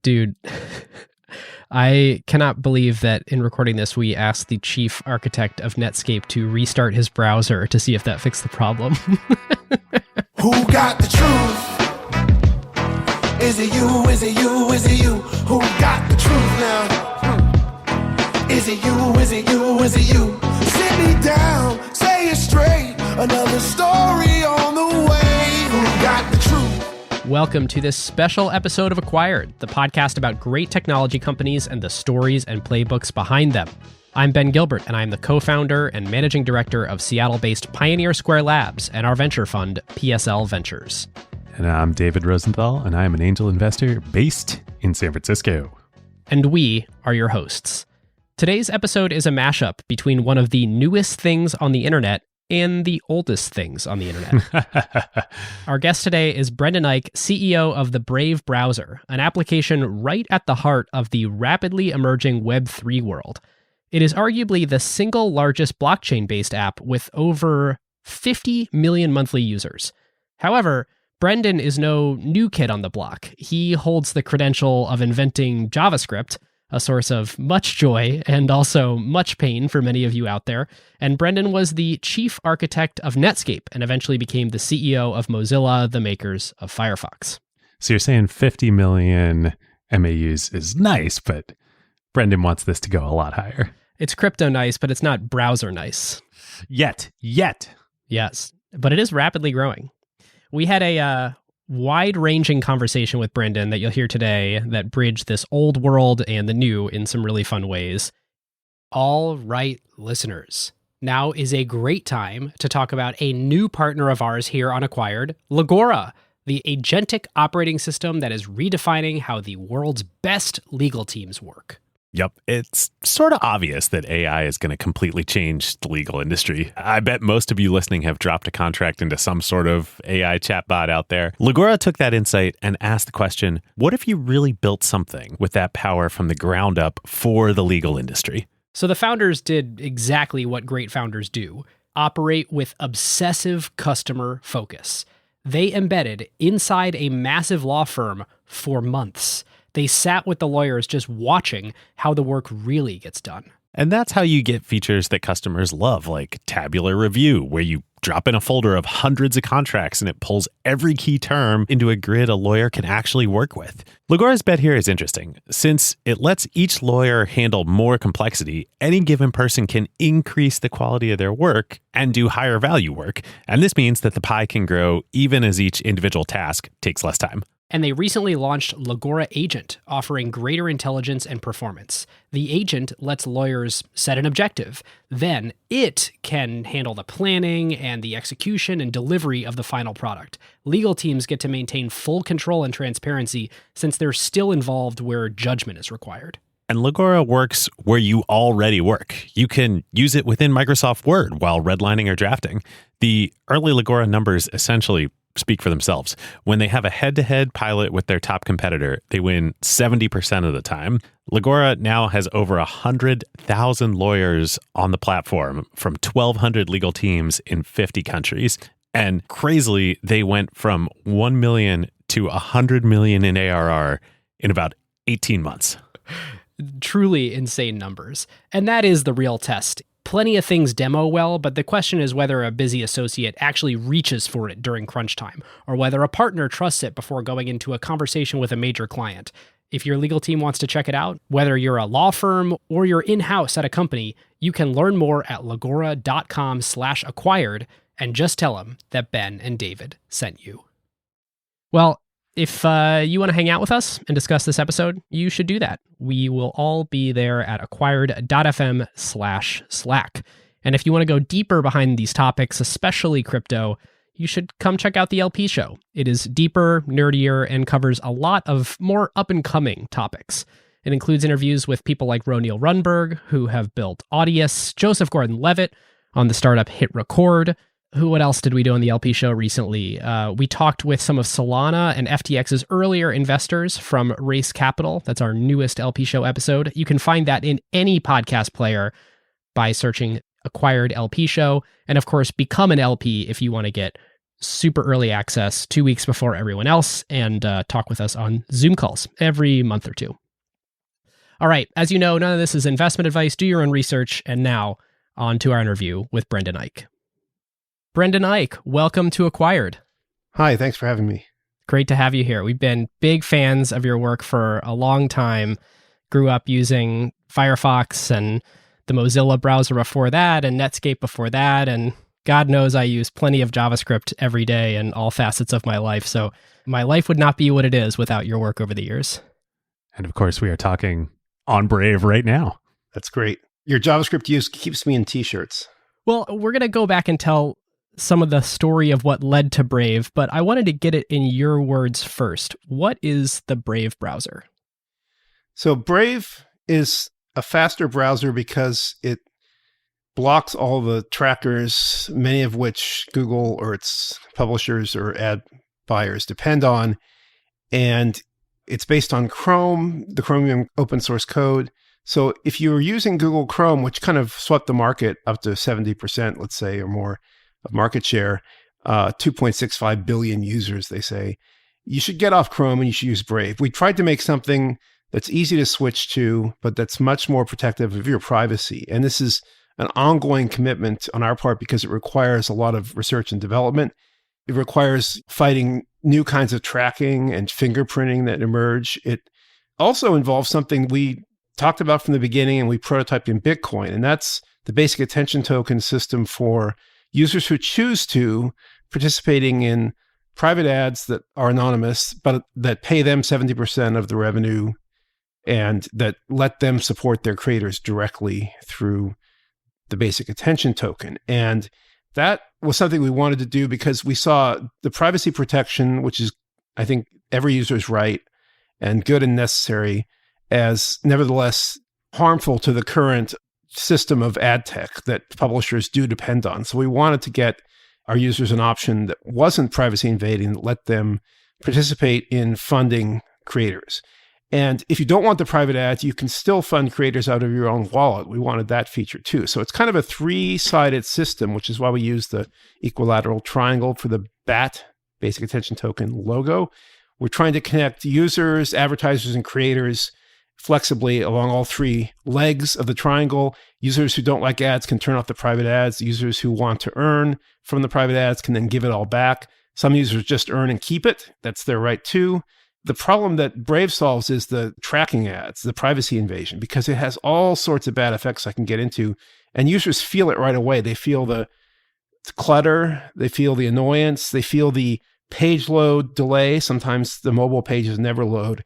Dude, I cannot believe that in recording this, we asked the chief architect of Netscape to restart his browser to see if that fixed the problem. Who got the truth? Is it you? Is it you? Is it you? Who got the truth now? Is it you? Is it you? Is it you? Sit me down, say it straight. Another story on the way. Who got the truth? Welcome to this special episode of Acquired, the podcast about great technology companies and the stories and playbooks behind them. I'm Ben Gilbert, and I'm the co-founder and managing director of Seattle-based Pioneer Square Labs and our venture fund, PSL Ventures. And I'm David Rosenthal, and I'm an angel investor based in San Francisco. And we are your hosts. Today's episode is a mashup between one of the newest things on the internet and the oldest things on the internet. Our guest today is Brendan Eich, CEO of the Brave Browser, an application right at the heart of the rapidly emerging Web3 world. It is arguably the single largest blockchain-based app with over 50 million monthly users. However, Brendan is no new kid on the block. He holds the credential of inventing JavaScript, a source of much joy and also much pain for many of you out there. And Brendan was the chief architect of Netscape and eventually became the CEO of Mozilla, the makers of Firefox. So you're saying 50 million MAUs is nice, but Brendan wants this to go a lot higher. It's crypto nice, but it's not browser nice. Yet. Yes, but it is rapidly growing. We had a wide-ranging conversation with Brendan that you'll hear today that bridged this old world and the new in some really fun ways. All right, listeners. Now is a great time to talk about a new partner of ours here on Acquired, Legora, the agentic operating system that is redefining how the world's best legal teams work. Yep, it's sort of obvious that AI is going to completely change the legal industry. I bet most of you listening have dropped a contract into some sort of AI chatbot out there. Legora took that insight and asked the question, what if you really built something with that power from the ground up for the legal industry? So the founders did exactly what great founders do, operate with obsessive customer focus. They embedded inside a massive law firm for months. They sat with the lawyers just watching how the work really gets done. And that's how you get features that customers love, like tabular review, where you drop in a folder of hundreds of contracts and it pulls every key term into a grid a lawyer can actually work with. Legora's bet here is interesting. Since it lets each lawyer handle more complexity, any given person can increase the quality of their work and do higher value work. And this means that the pie can grow even as each individual task takes less time. And they recently launched Legora Agent, offering greater intelligence and performance. The agent lets lawyers set an objective. Then it can handle the planning and the execution and delivery of the final product. Legal teams get to maintain full control and transparency since they're still involved where judgment is required. And Legora works where you already work. You can use it within Microsoft Word while redlining or drafting. The early Legora numbers essentially speak for themselves. When they have a head-to-head pilot with their top competitor, they win 70% of the time. Legora now has over 100,000 lawyers on the platform from 1,200 legal teams in 50 countries. And crazily, they went from 1 million to 100 million in ARR in about 18 months. Truly insane numbers. And that is the real test. Plenty of things demo well, but the question is whether a busy associate actually reaches for it during crunch time, or whether a partner trusts it before going into a conversation with a major client. If your legal team wants to check it out, whether you're a law firm or you're in-house at a company, you can learn more at legora.com/acquired and just tell them that Ben and David sent you. Well, if you want to hang out with us and discuss this episode, you should do that. We will all be there at acquired.fm/Slack. And if you want to go deeper behind these topics, especially crypto, you should come check out the LP show. It is deeper, nerdier, and covers a lot of more up-and-coming topics. It includes interviews with people like Roneil Runberg, who have built Audius, Joseph Gordon-Levitt on the startup Hit Record. What else did we do on the LP show recently? We talked with some of Solana and FTX's earlier investors from Race Capital. That's our newest LP show episode. You can find that in any podcast player by searching Acquired LP show. And of course, become an LP if you want to get super early access 2 weeks before everyone else and talk with us on Zoom calls every month or two. All right, as you know, none of this is investment advice. Do your own research. And now on to our interview with Brendan Eich. Brendan Eich, welcome to Acquired. Hi, thanks for having me. Great to have you here. We've been big fans of your work for a long time. Grew up using Firefox and the Mozilla browser before that and Netscape before that. And God knows I use plenty of JavaScript every day in all facets of my life. So my life would not be what it is without your work over the years. And of course, we are talking on Brave right now. That's great. Your JavaScript use keeps me in t-shirts. Well, we're going to go back and tell some of the story of what led to Brave, but I wanted to get it in your words first. What is the Brave browser? So Brave is a faster browser because it blocks all the trackers, many of which Google or its publishers or ad buyers depend on. And it's based on Chrome, the Chromium open source code. So if you were using Google Chrome, which kind of swept the market up to 70%, let's say, or more of market share, 2.65 billion users, they say, you should get off Chrome and you should use Brave. We tried to make something that's easy to switch to, but that's much more protective of your privacy. And this is an ongoing commitment on our part because it requires a lot of research and development. It requires fighting new kinds of tracking and fingerprinting that emerge. It also involves something we talked about from the beginning and we prototyped in Bitcoin, and that's the basic attention token system for users who choose to participating in private ads that are anonymous, but that pay them 70% of the revenue and that let them support their creators directly through the basic attention token. And that was something we wanted to do because we saw the privacy protection, which is, I think, every user's right and good and necessary, as nevertheless harmful to the current system of ad tech that publishers do depend on. So we wanted to get our users an option that wasn't privacy invading, that let them participate in funding creators. And if you don't want the private ads, you can still fund creators out of your own wallet. We wanted that feature too. So it's kind of a three-sided system, which is why we use the equilateral triangle for the BAT, basic attention token logo. We're trying to connect users, advertisers, and creators flexibly along all three legs of the triangle. Users who don't like ads can turn off the private ads. Users who want to earn from the private ads can then give it all back. Some users just earn and keep it. That's their right too. The problem that Brave solves is the tracking ads, the privacy invasion, because it has all sorts of bad effects I can get into. And users feel it right away. They feel the clutter. They feel the annoyance. They feel the page load delay. Sometimes the mobile pages never load.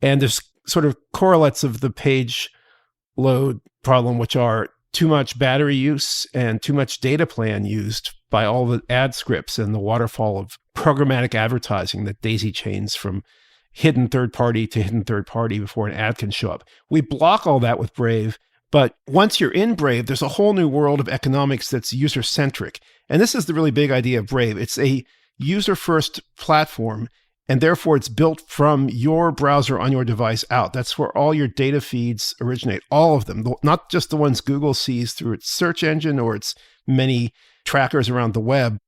And there's sort of correlates of the page load problem, which are too much battery use and too much data plan used by all the ad scripts and the waterfall of programmatic advertising that daisy chains from hidden third party to hidden third party before an ad can show up. We block all that with Brave, but once you're in Brave, there's a whole new world of economics that's user-centric. And this is the really big idea of Brave. It's a user-first platform, and therefore it's built from your browser on your device out. That's where all your data feeds originate, all of them, not just the ones Google sees through its search engine or its many trackers around the web.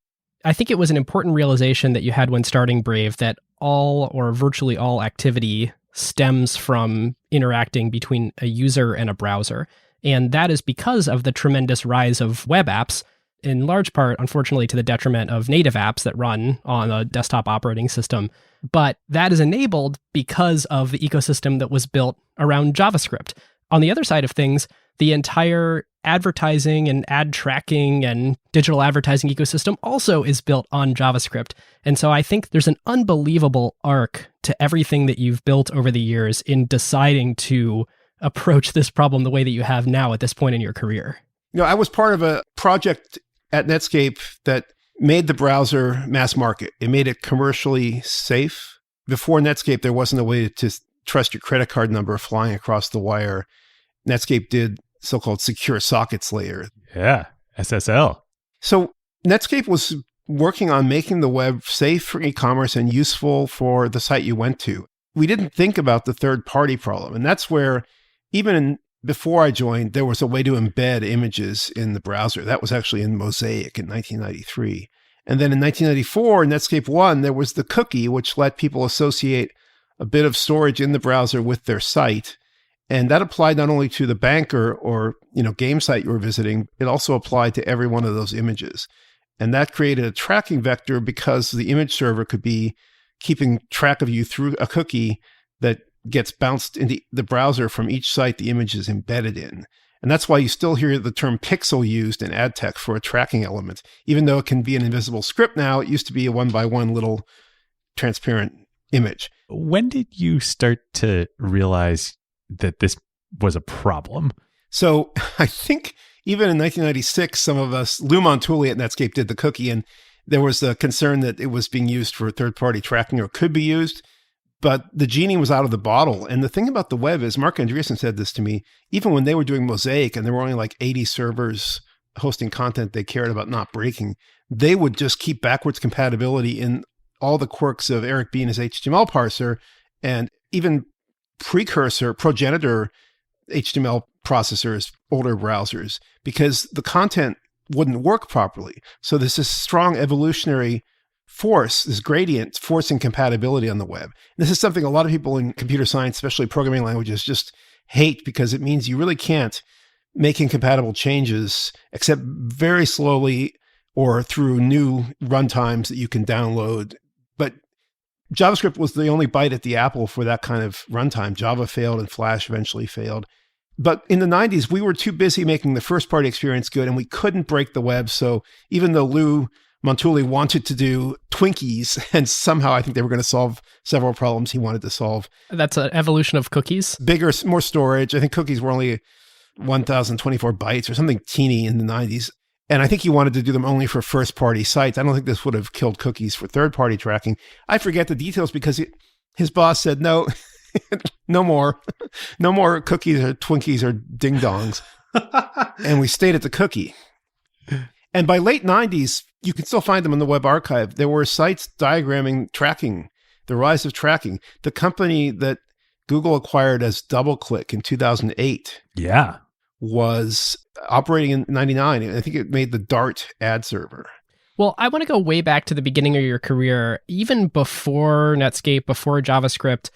I think it was an important realization that you had when starting Brave that all or virtually all activity stems from interacting between a user and a browser. And that is because of the tremendous rise of web apps, in large part, unfortunately, to the detriment of native apps that run on a desktop operating system. But that is enabled because of the ecosystem that was built around JavaScript. On the other side of things, the entire advertising and ad tracking and digital advertising ecosystem also is built on JavaScript. And so I think there's an unbelievable arc to everything that you've built over the years in deciding to approach this problem the way that you have now at this point in your career. You know, I was part of a project at Netscape that made the browser mass market. It made it commercially safe. Before Netscape, there wasn't a way to trust your credit card number flying across the wire. Netscape did so-called secure sockets layer. Yeah, SSL. So Netscape was working on making the web safe for e-commerce and useful for the site you went to. We didn't think about the third-party problem. And that's where, before I joined, there was a way to embed images in the browser. That was actually in Mosaic in 1993. And then in 1994, in Netscape 1, there was the cookie, which let people associate a bit of storage in the browser with their site. And that applied not only to the banker or game site you were visiting, it also applied to every one of those images. And that created a tracking vector because the image server could be keeping track of you through a cookie that gets bounced into the browser from each site the image is embedded in. And that's why you still hear the term pixel used in ad tech for a tracking element. Even though it can be an invisible script now, it used to be a one-by-one little transparent image. When did you start to realize that this was a problem? So I think even in 1996, some of us, Lou Montulli at Netscape did the cookie, and there was a concern that it was being used for third-party tracking or could be used. But the genie was out of the bottle. And the thing about the web is, Marc Andreessen said this to me, even when they were doing Mosaic and there were only like 80 servers hosting content they cared about not breaking, they would just keep backwards compatibility in all the quirks of Eric Beane's HTML parser and even progenitor HTML processors, older browsers, because the content wouldn't work properly. So there's this strong evolutionary force, this gradient forcing compatibility on the web. And this is something a lot of people in computer science, especially programming languages, just hate because it means you really can't make incompatible changes except very slowly or through new runtimes that you can download. But JavaScript was the only bite at the apple for that kind of runtime. Java failed and Flash eventually failed. But in the 90s, we were too busy making the first-party experience good, and we couldn't break the web. So even though Lou Montulli wanted to do Twinkies, and somehow I think they were going to solve several problems he wanted to solve. That's an evolution of cookies? Bigger, more storage. I think cookies were only 1,024 bytes or something teeny in the 90s. And I think he wanted to do them only for first-party sites. I don't think this would have killed cookies for third-party tracking. I forget the details because his boss said, no, no more. No more cookies or Twinkies or ding-dongs. And we stayed at the cookie. And by late 90s, you can still find them in the web archive. There were sites diagramming tracking, the rise of tracking. The company that Google acquired as DoubleClick in 2008 was operating in 99. I think it made the Dart ad server. Well, I want to go way back to the beginning of your career. Even before Netscape, before JavaScript,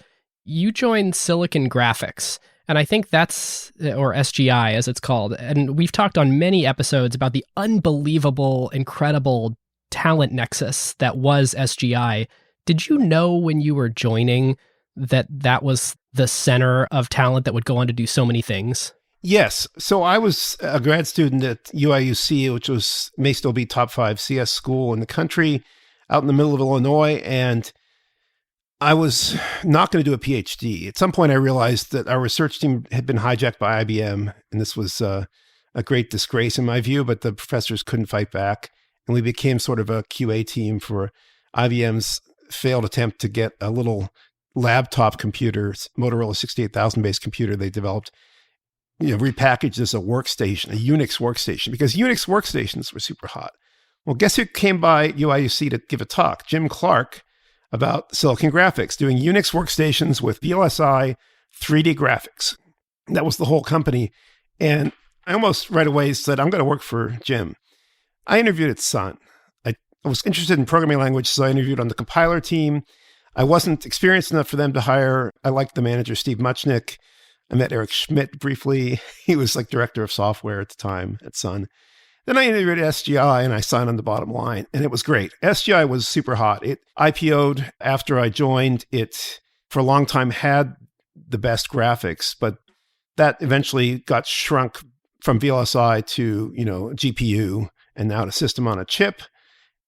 you joined Silicon Graphics. And I think that's, or SGI as it's called. And we've talked on many episodes about the unbelievable, incredible talent nexus that was SGI. Did you know when you were joining that that was the center of talent that would go on to do so many things? Yes. So I was a grad student at UIUC, which may still be top 5 CS school in the country, out in the middle of Illinois. And I was not going to do a PhD. At some point, I realized that our research team had been hijacked by IBM, and this was a great disgrace in my view, but the professors couldn't fight back. And we became sort of a QA team for IBM's failed attempt to get a little laptop computer, Motorola 68000-based computer they developed, repackaged as a workstation, a Unix workstation, because Unix workstations were super hot. Well, guess who came by UIUC to give a talk? Jim Clark, about Silicon Graphics, doing Unix workstations with VLSI 3D graphics. That was the whole company. And I almost right away said, I'm going to work for Jim. I interviewed at Sun. I was interested in programming language, so I interviewed on the compiler team. I wasn't experienced enough for them to hire. I liked the manager, Steve Muchnick. I met Eric Schmidt briefly. He was like director of software at the time at Sun. Then I interviewed at SGI and I signed on the bottom line, and it was great. SGI was super hot. It IPO'd after I joined. It, for a long time, had the best graphics, but that eventually got shrunk from VLSI to, GPU and now to system on a chip.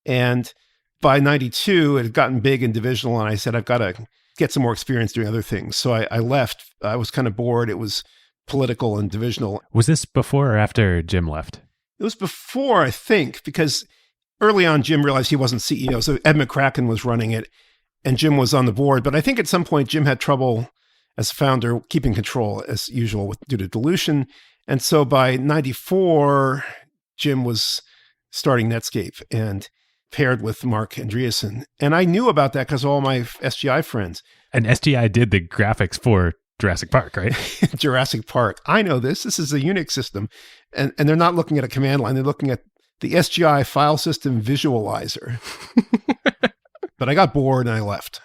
And by 92, it had gotten big and divisional, and I said, I've got to get some more experience doing other things. So I left. I was kind of bored. It was political and divisional. Was this before or after Jim left? It was before, I think, because early on, Jim realized he wasn't CEO. So Ed McCracken was running it and Jim was on the board. But I think at some point, Jim had trouble as founder keeping control as usual due to dilution. And so by 94, Jim was starting Netscape and paired with Marc Andreessen. And I knew about that because of all my SGI friends. And SGI did the graphics for Jurassic Park, right? Jurassic Park. I know this. This is a Unix system. And they're not looking at a command line. They're looking at the SGI file system visualizer. But I got bored and I left.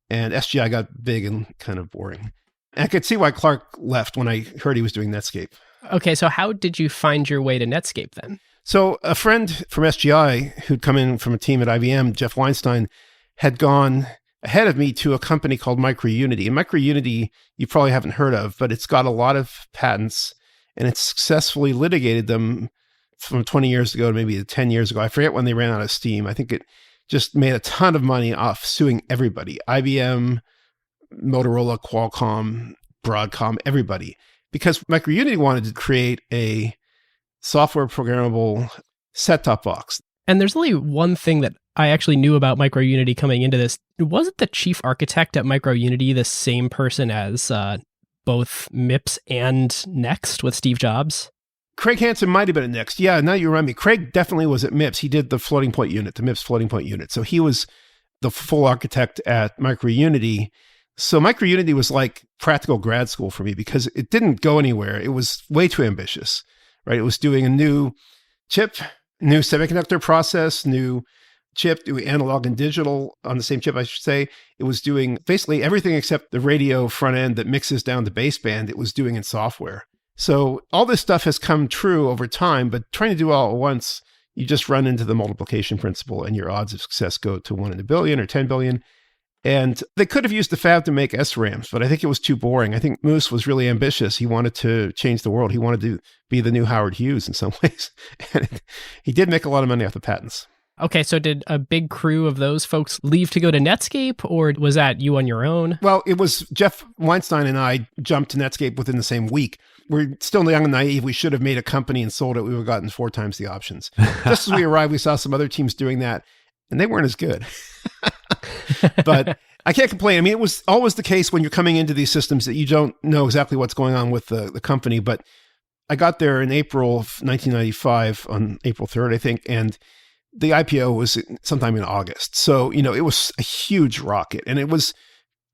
And SGI got big and kind of boring. And I could see why Clark left when I heard he was doing Netscape. Okay, so how did you find your way to Netscape then? So a friend from SGI who'd come in from a team at IBM, Jeff Weinstein, had gone ahead of me to a company called MicroUnity. And MicroUnity, you probably haven't heard of, but it's got a lot of patents and it's successfully litigated them from 20 years ago to maybe 10 years ago. I forget when they ran out of steam. I think it just made a ton of money off suing everybody. IBM, Motorola, Qualcomm, Broadcom, everybody. Because MicroUnity wanted to create a software programmable set-top box. And there's only one thing that I actually knew about MicroUnity coming into this. Wasn't the chief architect at MicroUnity the same person as both MIPS and Next with Steve Jobs? Craig Hansen might have been at Next. Yeah, now you remind me. Craig definitely was at MIPS. He did the floating point unit, the MIPS floating point unit. So he was the full architect at MicroUnity. So MicroUnity was like practical grad school for me because it didn't go anywhere. It was way too ambitious, right? It was doing a new chip, new semiconductor process, new chip, doing analog and digital on the same chip, I should say. It was doing basically everything except the radio front end that mixes down to baseband. It was doing in software. So all this stuff has come true over time, but trying to do all at once, you just run into the multiplication principle and your odds of success go to 1 in a billion or 10 billion. And they could have used the fab to make SRAMs, but I think it was too boring. I think Moose was really ambitious. He wanted to change the world. He wanted to be the new Howard Hughes in some ways. And he did make a lot of money off the patents. Okay, so did a big crew of those folks leave to go to Netscape, or was that you on your own? Well, it was Jeff Weinstein and I jumped to Netscape within the same week. We're still young and naive. We should have made a company and sold it. We would have gotten 4 times the options. Just as we arrived, we saw some other teams doing that, and they weren't as good. But I can't complain. I mean, it was always the case when you're coming into these systems that you don't know exactly what's going on with the company. But I got there in April of 1995, on April 3rd, I think, and the IPO was sometime in August. So, it was a huge rocket. And it was,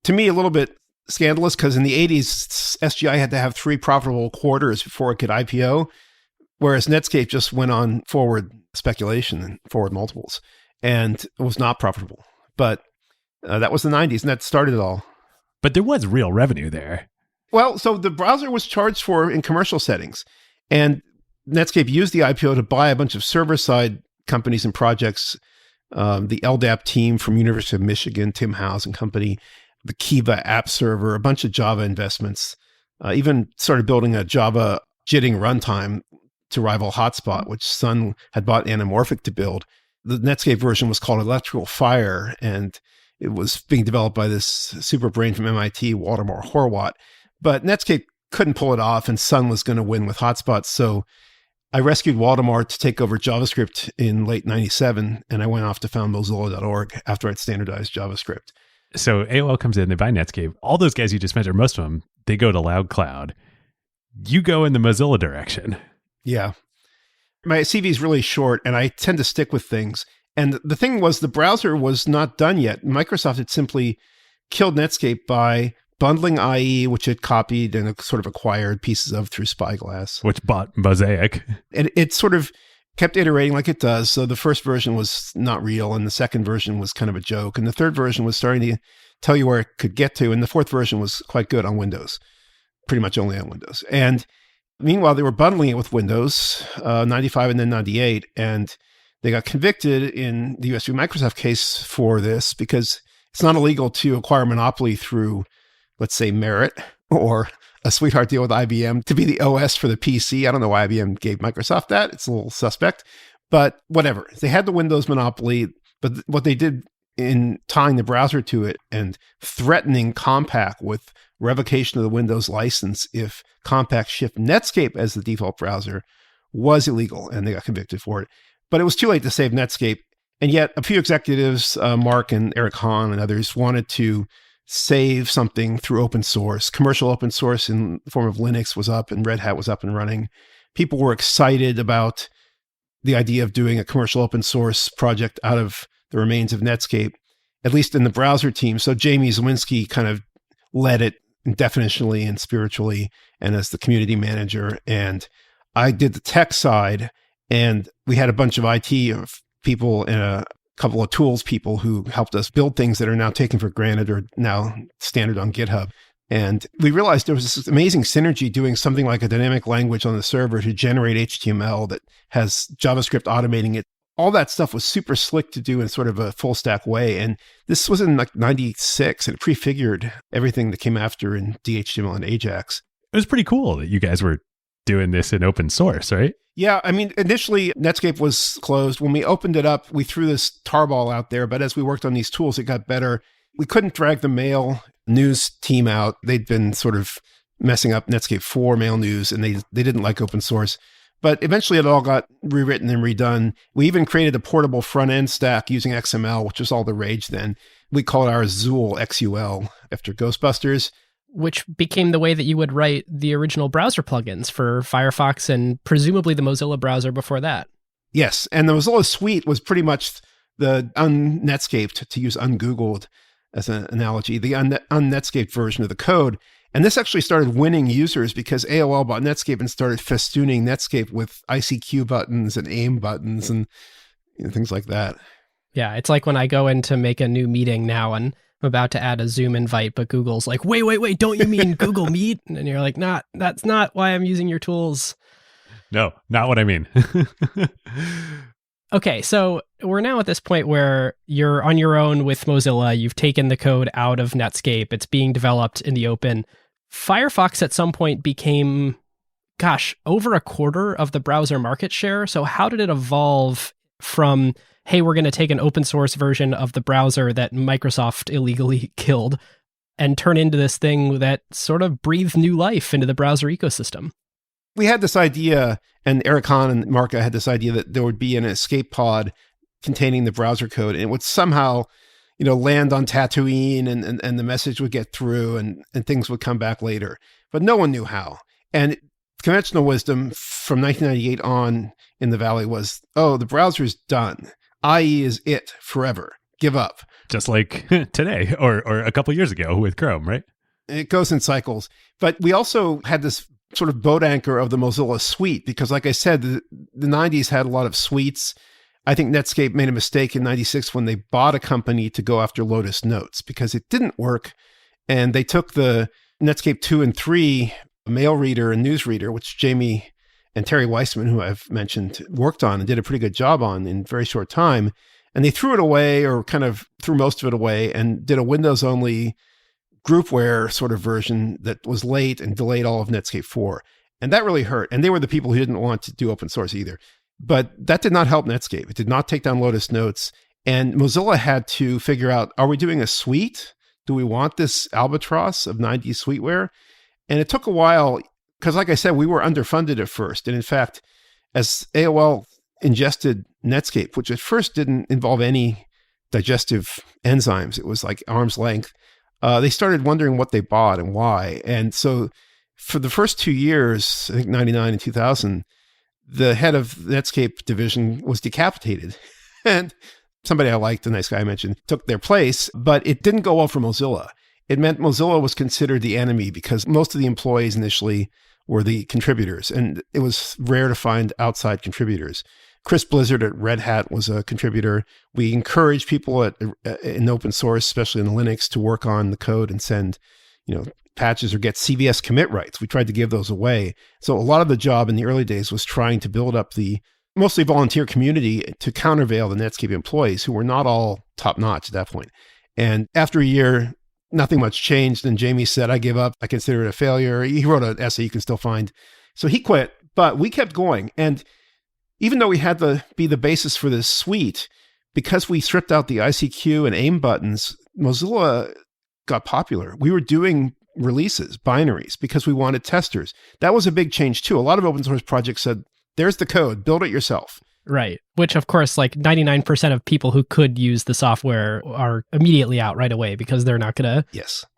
to me, a little bit scandalous because in the 80s, SGI had to have 3 profitable quarters before it could IPO, whereas Netscape just went on forward speculation and forward multiples and it was not profitable. But that was the 90s and that started it all. But there was real revenue there. Well, so the browser was charged for in commercial settings. And Netscape used the IPO to buy a bunch of server-side companies and projects, the LDAP team from University of Michigan, Tim Howes and company, the Kiva app server, a bunch of Java investments, even started building a Java jitting runtime to rival Hotspot, which Sun had bought Anamorphic to build. The Netscape version was called Electrical Fire, and it was being developed by this super brain from MIT, Waldemar Horwath. But Netscape couldn't pull it off, and Sun was going to win with Hotspot. So I rescued Waldemar to take over JavaScript in late 97, and I went off to found Mozilla.org after I'd standardized JavaScript. So AOL comes in, they buy Netscape. All those guys you just mentioned, most of them, they go to Loud Cloud. You go in the Mozilla direction. Yeah. My CV is really short, and I tend to stick with things. And the thing was, the browser was not done yet. Microsoft had simply killed Netscape by bundling IE, which it copied and sort of acquired pieces of through Spyglass. Which bought Mosaic. And it sort of kept iterating like it does. So the first version was not real, and the second version was kind of a joke. And the third version was starting to tell you where it could get to. And the fourth version was quite good on Windows, pretty much only on Windows. And meanwhile, they were bundling it with Windows, 95 and then 98. And they got convicted in the US v. Microsoft case for this because it's not illegal to acquire monopoly through, let's say, merit or a sweetheart deal with IBM to be the OS for the PC. I don't know why IBM gave Microsoft that. It's a little suspect, but whatever. They had the Windows monopoly, but what they did in tying the browser to it and threatening Compaq with revocation of the Windows license if Compaq shipped Netscape as the default browser was illegal, and they got convicted for it. But it was too late to save Netscape. And yet a few executives, Mark and Eric Hahn and others, wanted to save something through open source. Commercial open source in the form of Linux was up and Red Hat was up and running. People were excited about the idea of doing a commercial open source project out of the remains of Netscape, at least in the browser team. So Jamie Zawinski kind of led it definitionally and spiritually and as the community manager. And I did the tech side. And we had a bunch of IT people and a couple of tools people who helped us build things that are now taken for granted or now standard on GitHub. And we realized there was this amazing synergy doing something like a dynamic language on the server to generate HTML that has JavaScript automating it. All that stuff was super slick to do in sort of a full stack way. And this was in like 96 and it prefigured everything that came after in DHTML and Ajax. It was pretty cool that you guys were doing this in open source, right? Yeah, I mean, initially Netscape was closed. When we opened it up, we threw this tarball out there. But as we worked on these tools, it got better. We couldn't drag the mail news team out. They'd been sort of messing up Netscape 4 mail news, and they didn't like open source. But eventually it all got rewritten and redone. We even created a portable front-end stack using XML, which was all the rage then. We call it our Zool, XUL, after Ghostbusters. Which became the way that you would write the original browser plugins for Firefox and presumably the Mozilla browser before that. Yes, and the Mozilla Suite was pretty much the un-Netscaped, to use ungoogled as an analogy, the un-Netscaped version of the code. And this actually started winning users because AOL bought Netscape and started festooning Netscape with ICQ buttons and AIM buttons and things like that. Yeah, it's like when I go in to make a new meeting now and I'm about to add a Zoom invite, but Google's like, wait, don't you mean Google Meet? And you're like, that's not why I'm using your tools. No, not what I mean. Okay, so we're now at this point where you're on your own with Mozilla. You've taken the code out of Netscape. It's being developed in the open. Firefox at some point became, over a quarter of the browser market share. So how did it evolve from, hey, we're going to take an open source version of the browser that Microsoft illegally killed and turn into this thing that sort of breathed new life into the browser ecosystem? We had this idea, and Eric Hahn and Marc had this idea that there would be an escape pod containing the browser code, and it would somehow, land on Tatooine, and the message would get through, and things would come back later. But no one knew how. And conventional wisdom from 1998 on in the Valley was, the browser's done. IE is it forever. Give up. Just like today or a couple years ago with Chrome, right? It goes in cycles. But we also had this sort of boat anchor of the Mozilla suite, because like I said, the 90s had a lot of suites. I think Netscape made a mistake in 96 when they bought a company to go after Lotus Notes because it didn't work. And they took the Netscape 2 and 3 mail reader and news reader, which Jamie and Terry Weissman, who I've mentioned, worked on and did a pretty good job on in a very short time. And they threw it away, or kind of threw most of it away, and did a Windows-only groupware sort of version that was late and delayed all of Netscape 4. And that really hurt. And they were the people who didn't want to do open source either. But that did not help Netscape. It did not take down Lotus Notes. And Mozilla had to figure out, are we doing a suite? Do we want this albatross of 90s suiteware? And it took a while, because like I said, we were underfunded at first. And in fact, as AOL ingested Netscape, which at first didn't involve any digestive enzymes, it was like arm's length, they started wondering what they bought and why. And so for the first 2 years, I think 99 and 2000, the head of Netscape division was decapitated. And somebody I liked, a nice guy I mentioned, took their place. But it didn't go well for Mozilla. It meant Mozilla was considered the enemy because most of the employees initially were the contributors. And it was rare to find outside contributors. Chris Blizzard at Red Hat was a contributor. We encouraged people in open source, especially in Linux, to work on the code and send, patches or get CVS commit rights. We tried to give those away. So a lot of the job in the early days was trying to build up the mostly volunteer community to countervail the Netscape employees who were not all top notch at that point. And after a year, nothing much changed. And Jamie said, I give up. I consider it a failure. He wrote an essay you can still find. So he quit, but we kept going. And even though we had to be the basis for this suite, because we stripped out the ICQ and AIM buttons, Mozilla got popular. We were doing releases, binaries, because we wanted testers. That was a big change too. A lot of open source projects said, there's the code, build it yourself. Right. Which, of course, like 99% of people who could use the software are immediately out right away because they're not going to,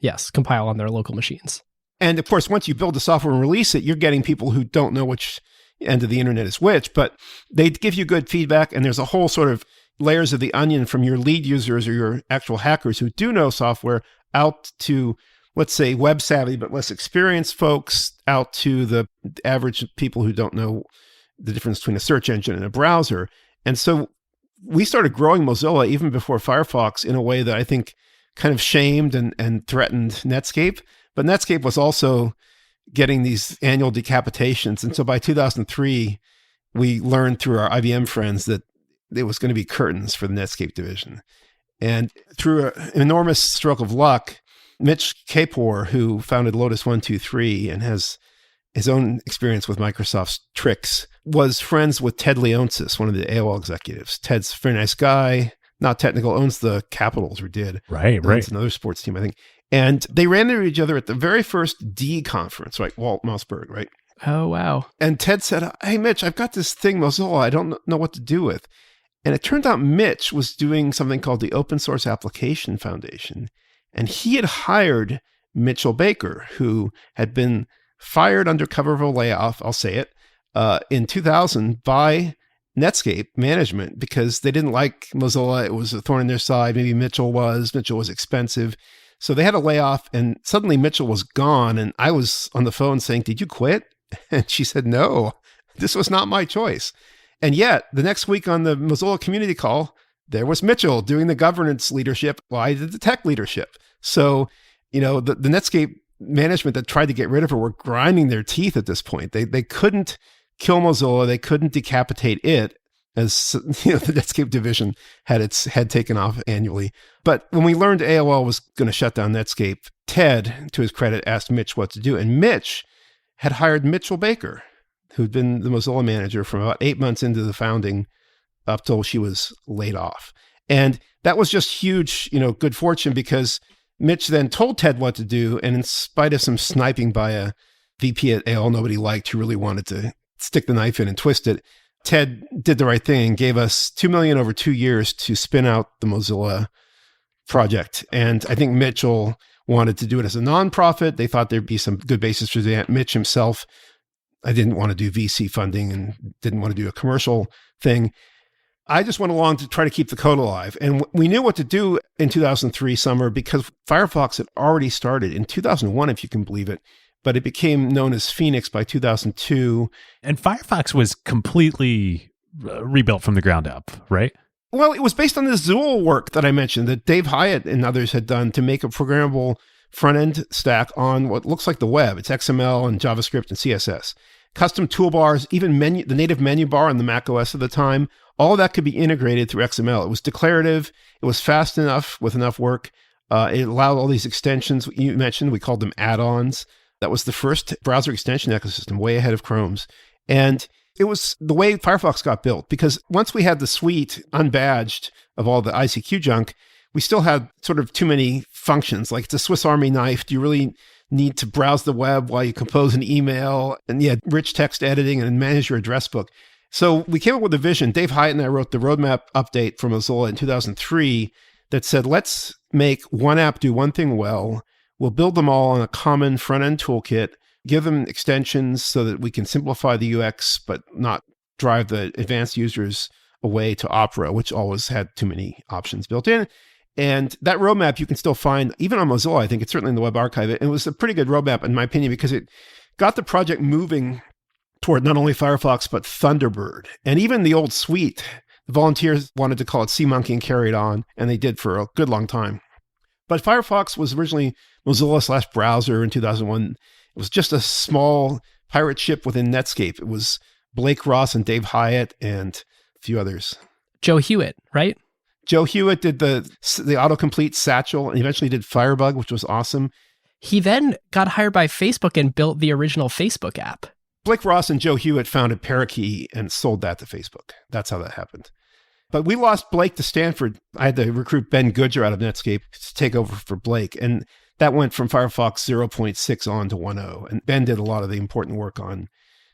yes, compile on their local machines. And of course, once you build the software and release it, you're getting people who don't know which end of the internet is which, but they give you good feedback. And there's a whole sort of layers of the onion from your lead users or your actual hackers who do know software out to, let's say, web savvy, but less experienced folks, out to the average people who don't know the difference between a search engine and a browser. And so we started growing Mozilla even before Firefox in a way that I think kind of shamed and threatened Netscape. But Netscape was also getting these annual decapitations. And so by 2003, we learned through our IBM friends that it was going to be curtains for the Netscape division. And through an enormous stroke of luck, Mitch Kapor, who founded Lotus 123 and has his own experience with Microsoft's tricks, was friends with Ted Leonsis, one of the AOL executives. Ted's a very nice guy, not technical, owns the Capitals, or did. Right. Owns another sports team, I think. And they ran into each other at the very first D conference, right? Walt Mossberg, right? Oh, wow. And Ted said, hey, Mitch, I've got this thing, Mozilla, I don't know what to do with. And it turned out Mitch was doing something called the Open Source Application Foundation. And he had hired Mitchell Baker, who had been fired under cover of a layoff, I'll say it, in 2000 by Netscape management because they didn't like Mozilla. It was a thorn in their side. Maybe Mitchell was expensive. So they had a layoff, and suddenly Mitchell was gone. And I was on the phone saying, did you quit? And she said, no, this was not my choice. And yet the next week on the Mozilla community call, there was Mitchell doing the governance leadership while I did the tech leadership. So, the Netscape management that tried to get rid of her were grinding their teeth at this point. They couldn't kill Mozilla. They couldn't decapitate it, as the Netscape division had its head taken off annually. But when we learned AOL was going to shut down Netscape, Ted, to his credit, asked Mitch what to do. And Mitch had hired Mitchell Baker, who'd been the Mozilla manager from about 8 months into the founding up till she was laid off. And that was just huge, good fortune, because Mitch then told Ted what to do. And in spite of some sniping by a VP at AOL nobody liked, who really wanted to stick the knife in and twist it, Ted did the right thing and gave us $2 million over 2 years to spin out the Mozilla project. And I think Mitchell wanted to do it as a nonprofit. They thought there'd be some good basis for that. Mitch himself, I didn't want to do VC funding and didn't want to do a commercial thing. I just went along to try to keep the code alive. And we knew what to do in 2003 summer because Firefox had already started in 2001, if you can believe it. But it became known as Phoenix by 2002. And Firefox was completely rebuilt from the ground up, right? Well, it was based on the Zool work that I mentioned that Dave Hyatt and others had done to make a programmable front-end stack on what looks like the web. It's XML and JavaScript and CSS. Custom toolbars, even the native menu bar on the Mac OS at the time, all of that could be integrated through XML. It was declarative. It was fast enough with enough work. It allowed all these extensions you mentioned. We called them add-ons. That was the first browser extension ecosystem, way ahead of Chrome's. And it was the way Firefox got built, because once we had the suite unbadged of all the ICQ junk, we still had sort of too many functions. Like it's a Swiss Army knife. Do you really need to browse the web while you compose an email? And yeah, rich text editing and manage your address book. So we came up with a vision. Dave Hyatt and I wrote the roadmap update for Mozilla in 2003 that said, let's make one app do one thing well. We'll build them all on a common front-end toolkit, give them extensions so that we can simplify the UX, but not drive the advanced users away to Opera, which always had too many options built in. And that roadmap you can still find, even on Mozilla. I think it's certainly in the Web Archive. It was a pretty good roadmap, in my opinion, because it got the project moving toward not only Firefox, but Thunderbird. And even the old suite, the volunteers wanted to call it SeaMonkey and carry it on, and they did for a good long time. But Firefox was originally Mozilla/browser in 2001. It was just a small pirate ship within Netscape. It was Blake Ross and Dave Hyatt and a few others. Joe Hewitt, right? Joe Hewitt did the autocomplete satchel and eventually did Firebug, which was awesome. He then got hired by Facebook and built the original Facebook app. Blake Ross and Joe Hewitt founded Parakeet and sold that to Facebook. That's how that happened. But we lost Blake to Stanford. I had to recruit Ben Goodger out of Netscape to take over for Blake. And that went from Firefox 0.6 on to 1.0. And Ben did a lot of the important work on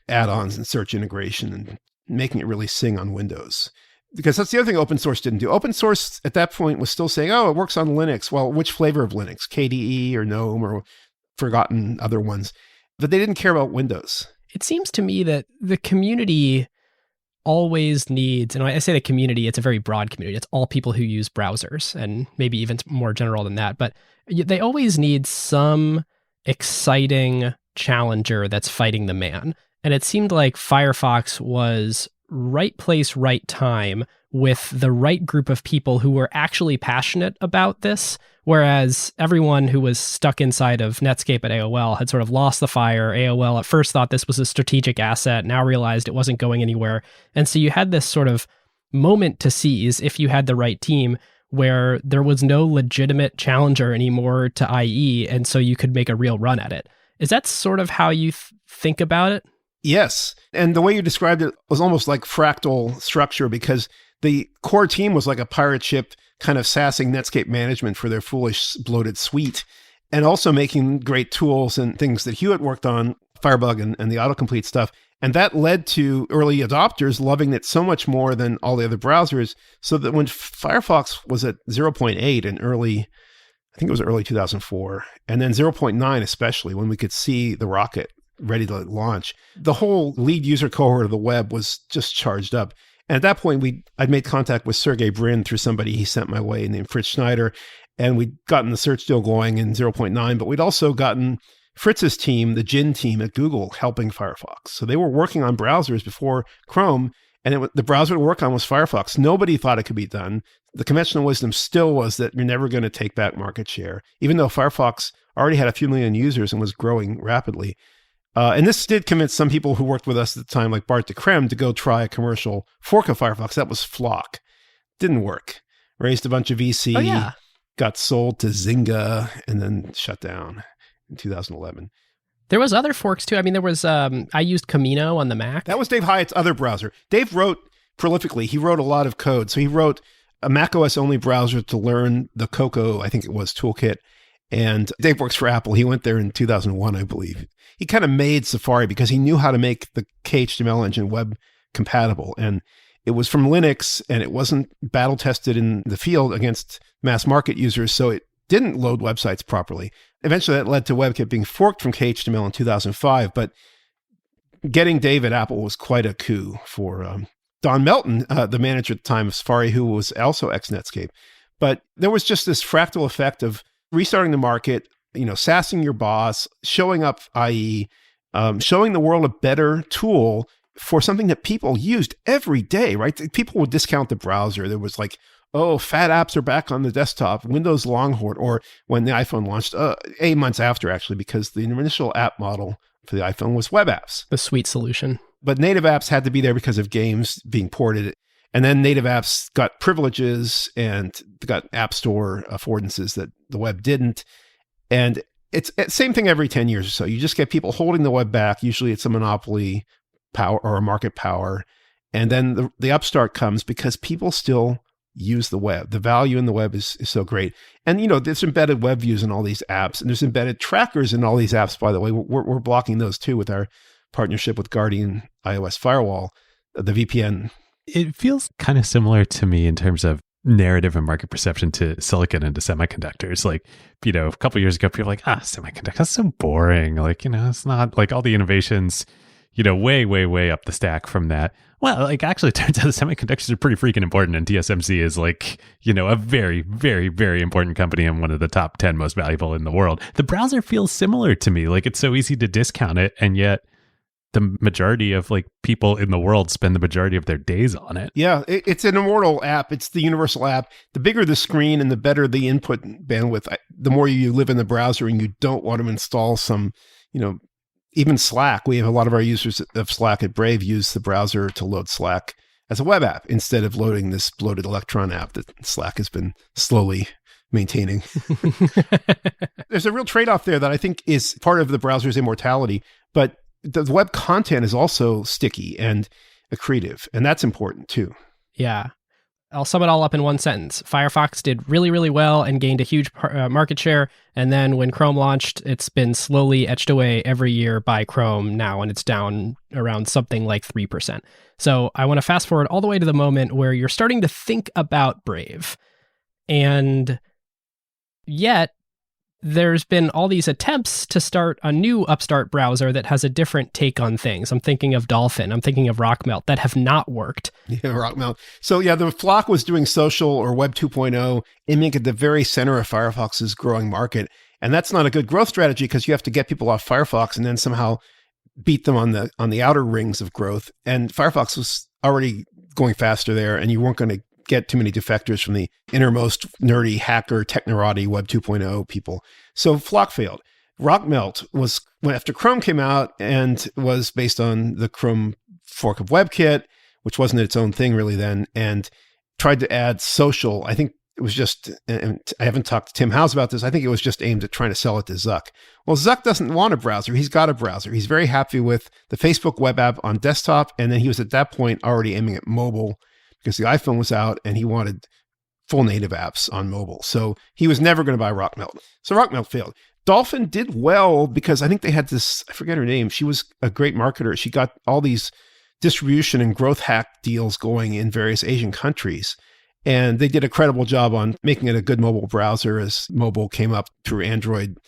add-ons and search integration and making it really sing on Windows. Because that's the other thing open source didn't do. Open source at that point was still saying, oh, it works on Linux. Well, which flavor of Linux? KDE or GNOME or forgotten other ones. But they didn't care about Windows. It seems to me that the community always needs, and I say the community, it's a very broad community. It's all people who use browsers and maybe even more general than that. But they always need some exciting challenger that's fighting the man. And it seemed like Firefox was right place, right time with the right group of people who were actually passionate about this. Whereas everyone who was stuck inside of Netscape at AOL had sort of lost the fire. AOL at first thought this was a strategic asset, now realized it wasn't going anywhere. And so you had this sort of moment to seize if you had the right team where there was no legitimate challenger anymore to IE, and so you could make a real run at it. Is that sort of how you think about it? Yes. And the way you described it was almost like fractal structure, because the core team was like a pirate ship kind of sassing Netscape management for their foolish, bloated suite, and also making great tools and things that Hewitt worked on, Firebug and the autocomplete stuff. And that led to early adopters loving it so much more than all the other browsers, so that when Firefox was at 0.8 in I think it was early 2004, and then 0.9 especially, when we could see the rocket ready to launch, the whole lead user cohort of the web was just charged up. And at that point, I'd made contact with Sergey Brin through somebody he sent my way named Fritz Schneider, and we'd gotten the search deal going in 0.9, but we'd also gotten Fritz's team, the Gin team at Google, helping Firefox. So they were working on browsers before Chrome, and the browser to work on was Firefox. Nobody thought it could be done. The conventional wisdom still was that you're never going to take back market share, even though Firefox already had a few million users and was growing rapidly. And this did convince some people who worked with us at the time, like Bart de Krem, to go try a commercial fork of Firefox. That was Flock. Didn't work. Raised a bunch of VC, got sold to Zynga, and then shut down in 2011. There was other forks too. I mean, there was, I used Camino on the Mac. That was Dave Hyatt's other browser. Dave wrote prolifically. He wrote a lot of code. So he wrote a macOS only browser to learn the Cocoa, I think it was, toolkit. And Dave works for Apple. He went there in 2001, I believe. He kind of made Safari because he knew how to make the KHTML engine web compatible. And it was from Linux, and it wasn't battle tested in the field against mass market users, so it didn't load websites properly. Eventually, that led to WebKit being forked from KHTML in 2005. But getting Dave at Apple was quite a coup for Don Melton, the manager at the time of Safari, who was also ex-Netscape. But there was just this fractal effect of restarting the market, sassing your boss, showing up, i.e., showing the world a better tool for something that people used every day, right? People would discount the browser. There was like, oh, fat apps are back on the desktop, Windows Longhorn, or when the iPhone launched, 8 months after, actually, because the initial app model for the iPhone was web apps. The sweet solution. But native apps had to be there because of games being ported. And then native apps got privileges and got App Store affordances that the web didn't. And it's same thing every 10 years or so. You just get people holding the web back. Usually it's a monopoly power or a market power. And then the upstart comes because people still use the web. The value in the web is so great. And, there's embedded web views in all these apps. And there's embedded trackers in all these apps, by the way. We're blocking those too with our partnership with Guardian iOS Firewall, the VPN. It feels kind of similar to me in terms of narrative and market perception to silicon and to semiconductors. Like, a couple of years ago, people were like, semiconductors, that's so boring. Like, it's not like all the innovations, way, way, way up the stack from that. Well, actually, it turns out the semiconductors are pretty freaking important. And TSMC is a very, very, very important company and one of the top 10 most valuable in the world. The browser feels similar to me. Like, it's so easy to discount it. And yet, the majority of people in the world spend the majority of their days on it. Yeah, it's an immortal app. It's the universal app. The bigger the screen and the better the input bandwidth, the more you live in the browser and you don't want to install some, even Slack. We have a lot of our users of Slack at Brave use the browser to load Slack as a web app instead of loading this bloated Electron app that Slack has been slowly maintaining. There's a real trade-off there that I think is part of the browser's immortality, but the web content is also sticky and accretive, and that's important too. Yeah. I'll sum it all up in one sentence. Firefox did really, really well and gained a huge market share. And then when Chrome launched, it's been slowly etched away every year by Chrome now, and it's down around something like 3%. So I want to fast forward all the way to the moment where you're starting to think about Brave. And yet, there's been all these attempts to start a new upstart browser that has a different take on things. I'm thinking of Dolphin. I'm thinking of Rockmelt that have not worked. Yeah, Rockmelt. So the Flock was doing social or Web 2.0, aiming at the very center of Firefox's growing market. And that's not a good growth strategy because you have to get people off Firefox and then somehow beat them on the outer rings of growth. And Firefox was already going faster there, and you weren't going to get too many defectors from the innermost nerdy hacker technorati Web 2.0 people. So Flock failed. Rockmelt was after Chrome came out and was based on the Chrome fork of WebKit, which wasn't its own thing really then, and tried to add social. I think it was just, and I haven't talked to Tim Howes about this, I think it was just aimed at trying to sell it to Zuck. Well, Zuck doesn't want a browser. He's got a browser. He's very happy with the Facebook web app on desktop. And then he was at that point already aiming at mobile because the iPhone was out and he wanted full native apps on mobile. So he was never going to buy Rockmelt. So Rockmelt failed. Dolphin did well because I think they had this, I forget her name. She was a great marketer. She got all these distribution and growth hack deals going in various Asian countries. And they did a credible job on making it a good mobile browser as mobile came up through Android.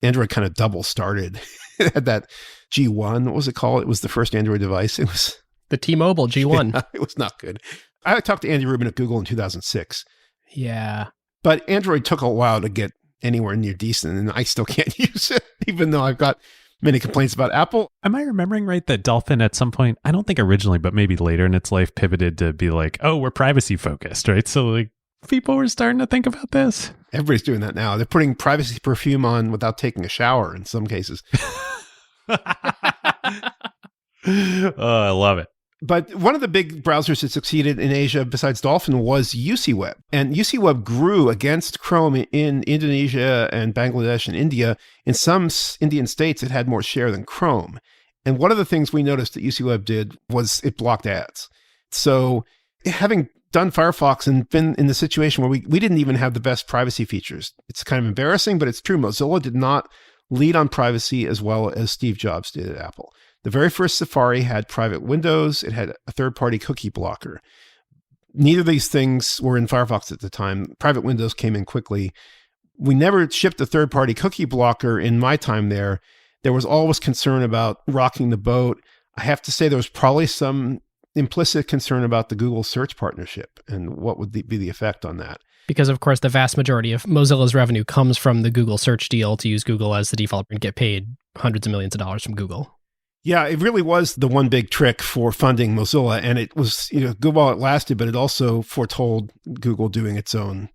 Android kind of double started. It had that G1. What was it called? It was the first Android device. It was the T-Mobile G1. Yeah, it was not good. I talked to Andy Rubin at Google in 2006. Yeah. But Android took a while to get anywhere near decent, and I still can't use it, even though I've got many complaints about Apple. Am I remembering right that Dolphin at some point, I don't think originally, but maybe later in its life, pivoted to be like, oh, we're privacy focused, right? So like people were starting to think about this. Everybody's doing that now. They're putting privacy perfume on without taking a shower in some cases. Oh, I love it. But one of the big browsers that succeeded in Asia besides Dolphin was UCWeb. And UCWeb grew against Chrome in Indonesia and Bangladesh and India. In some Indian states, it had more share than Chrome. And one of the things we noticed that UCWeb did was it blocked ads. So having done Firefox and been in the situation where we didn't even have the best privacy features, it's kind of embarrassing, but it's true. Mozilla did not lead on privacy as well as Steve Jobs did at Apple. The very first Safari had private windows. It had a third-party cookie blocker. Neither of these things were in Firefox at the time. Private windows came in quickly. We never shipped a third-party cookie blocker in my time there. There was always concern about rocking the boat. I have to say there was probably some implicit concern about the Google search partnership and what would be the effect on that. Because, of course, the vast majority of Mozilla's revenue comes from the Google search deal to use Google as the default and get paid hundreds of millions of dollars from Google. Yeah, it really was the one big trick for funding Mozilla. And it was, good while it lasted, but it also foretold Google doing its own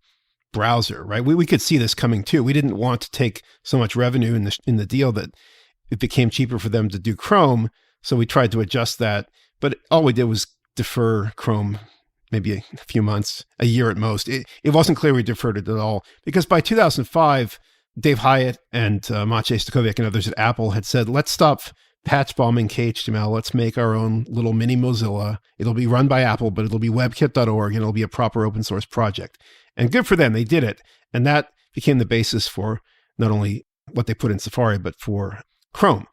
browser, right? We could see this coming too. We didn't want to take so much revenue in the deal that it became cheaper for them to do Chrome. So we tried to adjust that. But all we did was defer Chrome maybe a few months, a year at most. It wasn't clear we deferred it at all. Because by 2005, Dave Hyatt and Maciej Stakovic and others at Apple had said, let's stop patch bombing KHTML. Let's make our own little mini Mozilla. It'll be run by Apple, but it'll be webkit.org and it'll be a proper open source project. And good for them. They did it. And that became the basis for not only what they put in Safari, but for Chrome.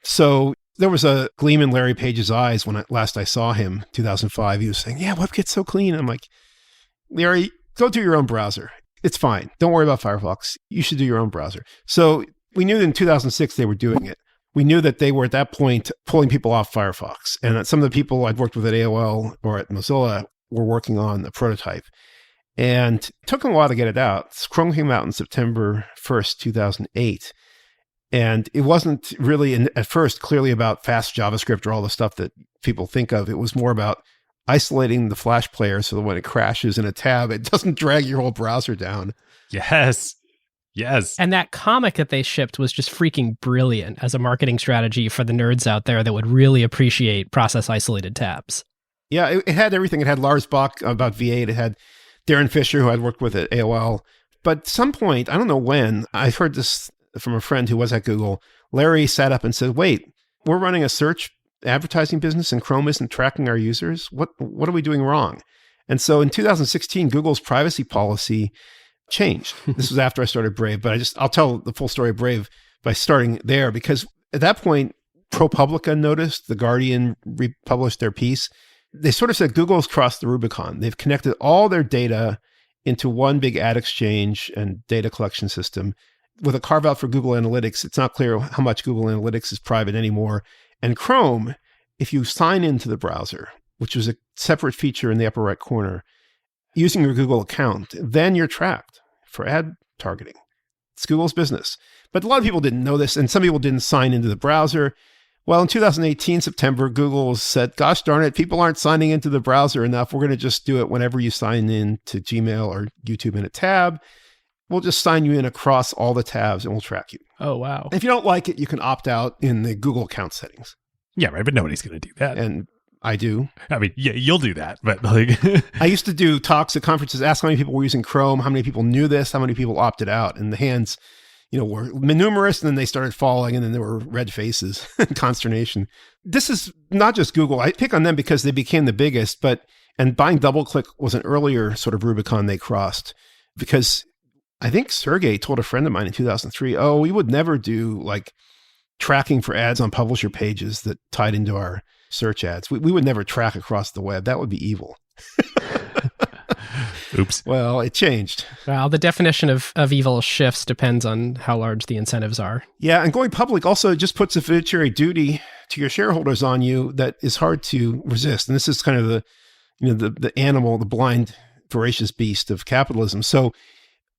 So there was a gleam in Larry Page's eyes when last I saw him, 2005. He was saying, yeah, WebKit's so clean. I'm like, Larry, go do your own browser. It's fine. Don't worry about Firefox. You should do your own browser. So we knew that in 2006 they were doing it. We knew that they were at that point pulling people off Firefox. And that some of the people I'd worked with at AOL or at Mozilla were working on a prototype. And it took them a while to get it out. Chrome came out on September 1st, 2008. And it wasn't really, at first, clearly about fast JavaScript or all the stuff that people think of. It was more about isolating the Flash player so that when it crashes in a tab, it doesn't drag your whole browser down. Yes. Yes. And that comic that they shipped was just freaking brilliant as a marketing strategy for the nerds out there that would really appreciate process-isolated tabs. Yeah, it had everything. It had Lars Bach about V8. It had Darren Fisher, who I'd worked with at AOL. But at some point, I don't know when, I heard this from a friend who was at Google. Larry sat up and said, wait, we're running a search advertising business and Chrome isn't tracking our users? What are we doing wrong? And so in 2016, Google's privacy policy changed. This was after I started Brave, but I'll tell the full story of Brave by starting there, because at that point, ProPublica noticed, The Guardian republished their piece. They sort of said Google's crossed the Rubicon. They've connected all their data into one big ad exchange and data collection system. With a carve out for Google Analytics, it's not clear how much Google Analytics is private anymore. And Chrome, if you sign into the browser, which was a separate feature in the upper right corner, using your Google account, then you're tracked for ad targeting. It's Google's business. But a lot of people didn't know this, and some people didn't sign into the browser. Well, in 2018, September, Google said, gosh darn it, people aren't signing into the browser enough. We're going to just do it whenever you sign in to Gmail or YouTube in a tab. We'll just sign you in across all the tabs and we'll track you. Oh, wow. If you don't like it, you can opt out in the Google account settings. Yeah, right. But nobody's going to do that. And I do. I mean, yeah, you'll do that. But like, I used to do talks at conferences, ask how many people were using Chrome, how many people knew this, how many people opted out. And the hands, were numerous, and then they started falling, and then there were red faces and consternation. This is not just Google. I pick on them because they became the biggest, and buying DoubleClick was an earlier sort of Rubicon they crossed, because I think Sergey told a friend of mine in 2003, we would never do like tracking for ads on publisher pages that tied into our search ads. We would never track across the web. That would be evil. Oops. Well, it changed. Well, the definition of evil shifts depends on how large the incentives are. Yeah, and going public also just puts a fiduciary duty to your shareholders on you that is hard to resist. And this is kind of the animal, the blind, voracious beast of capitalism. So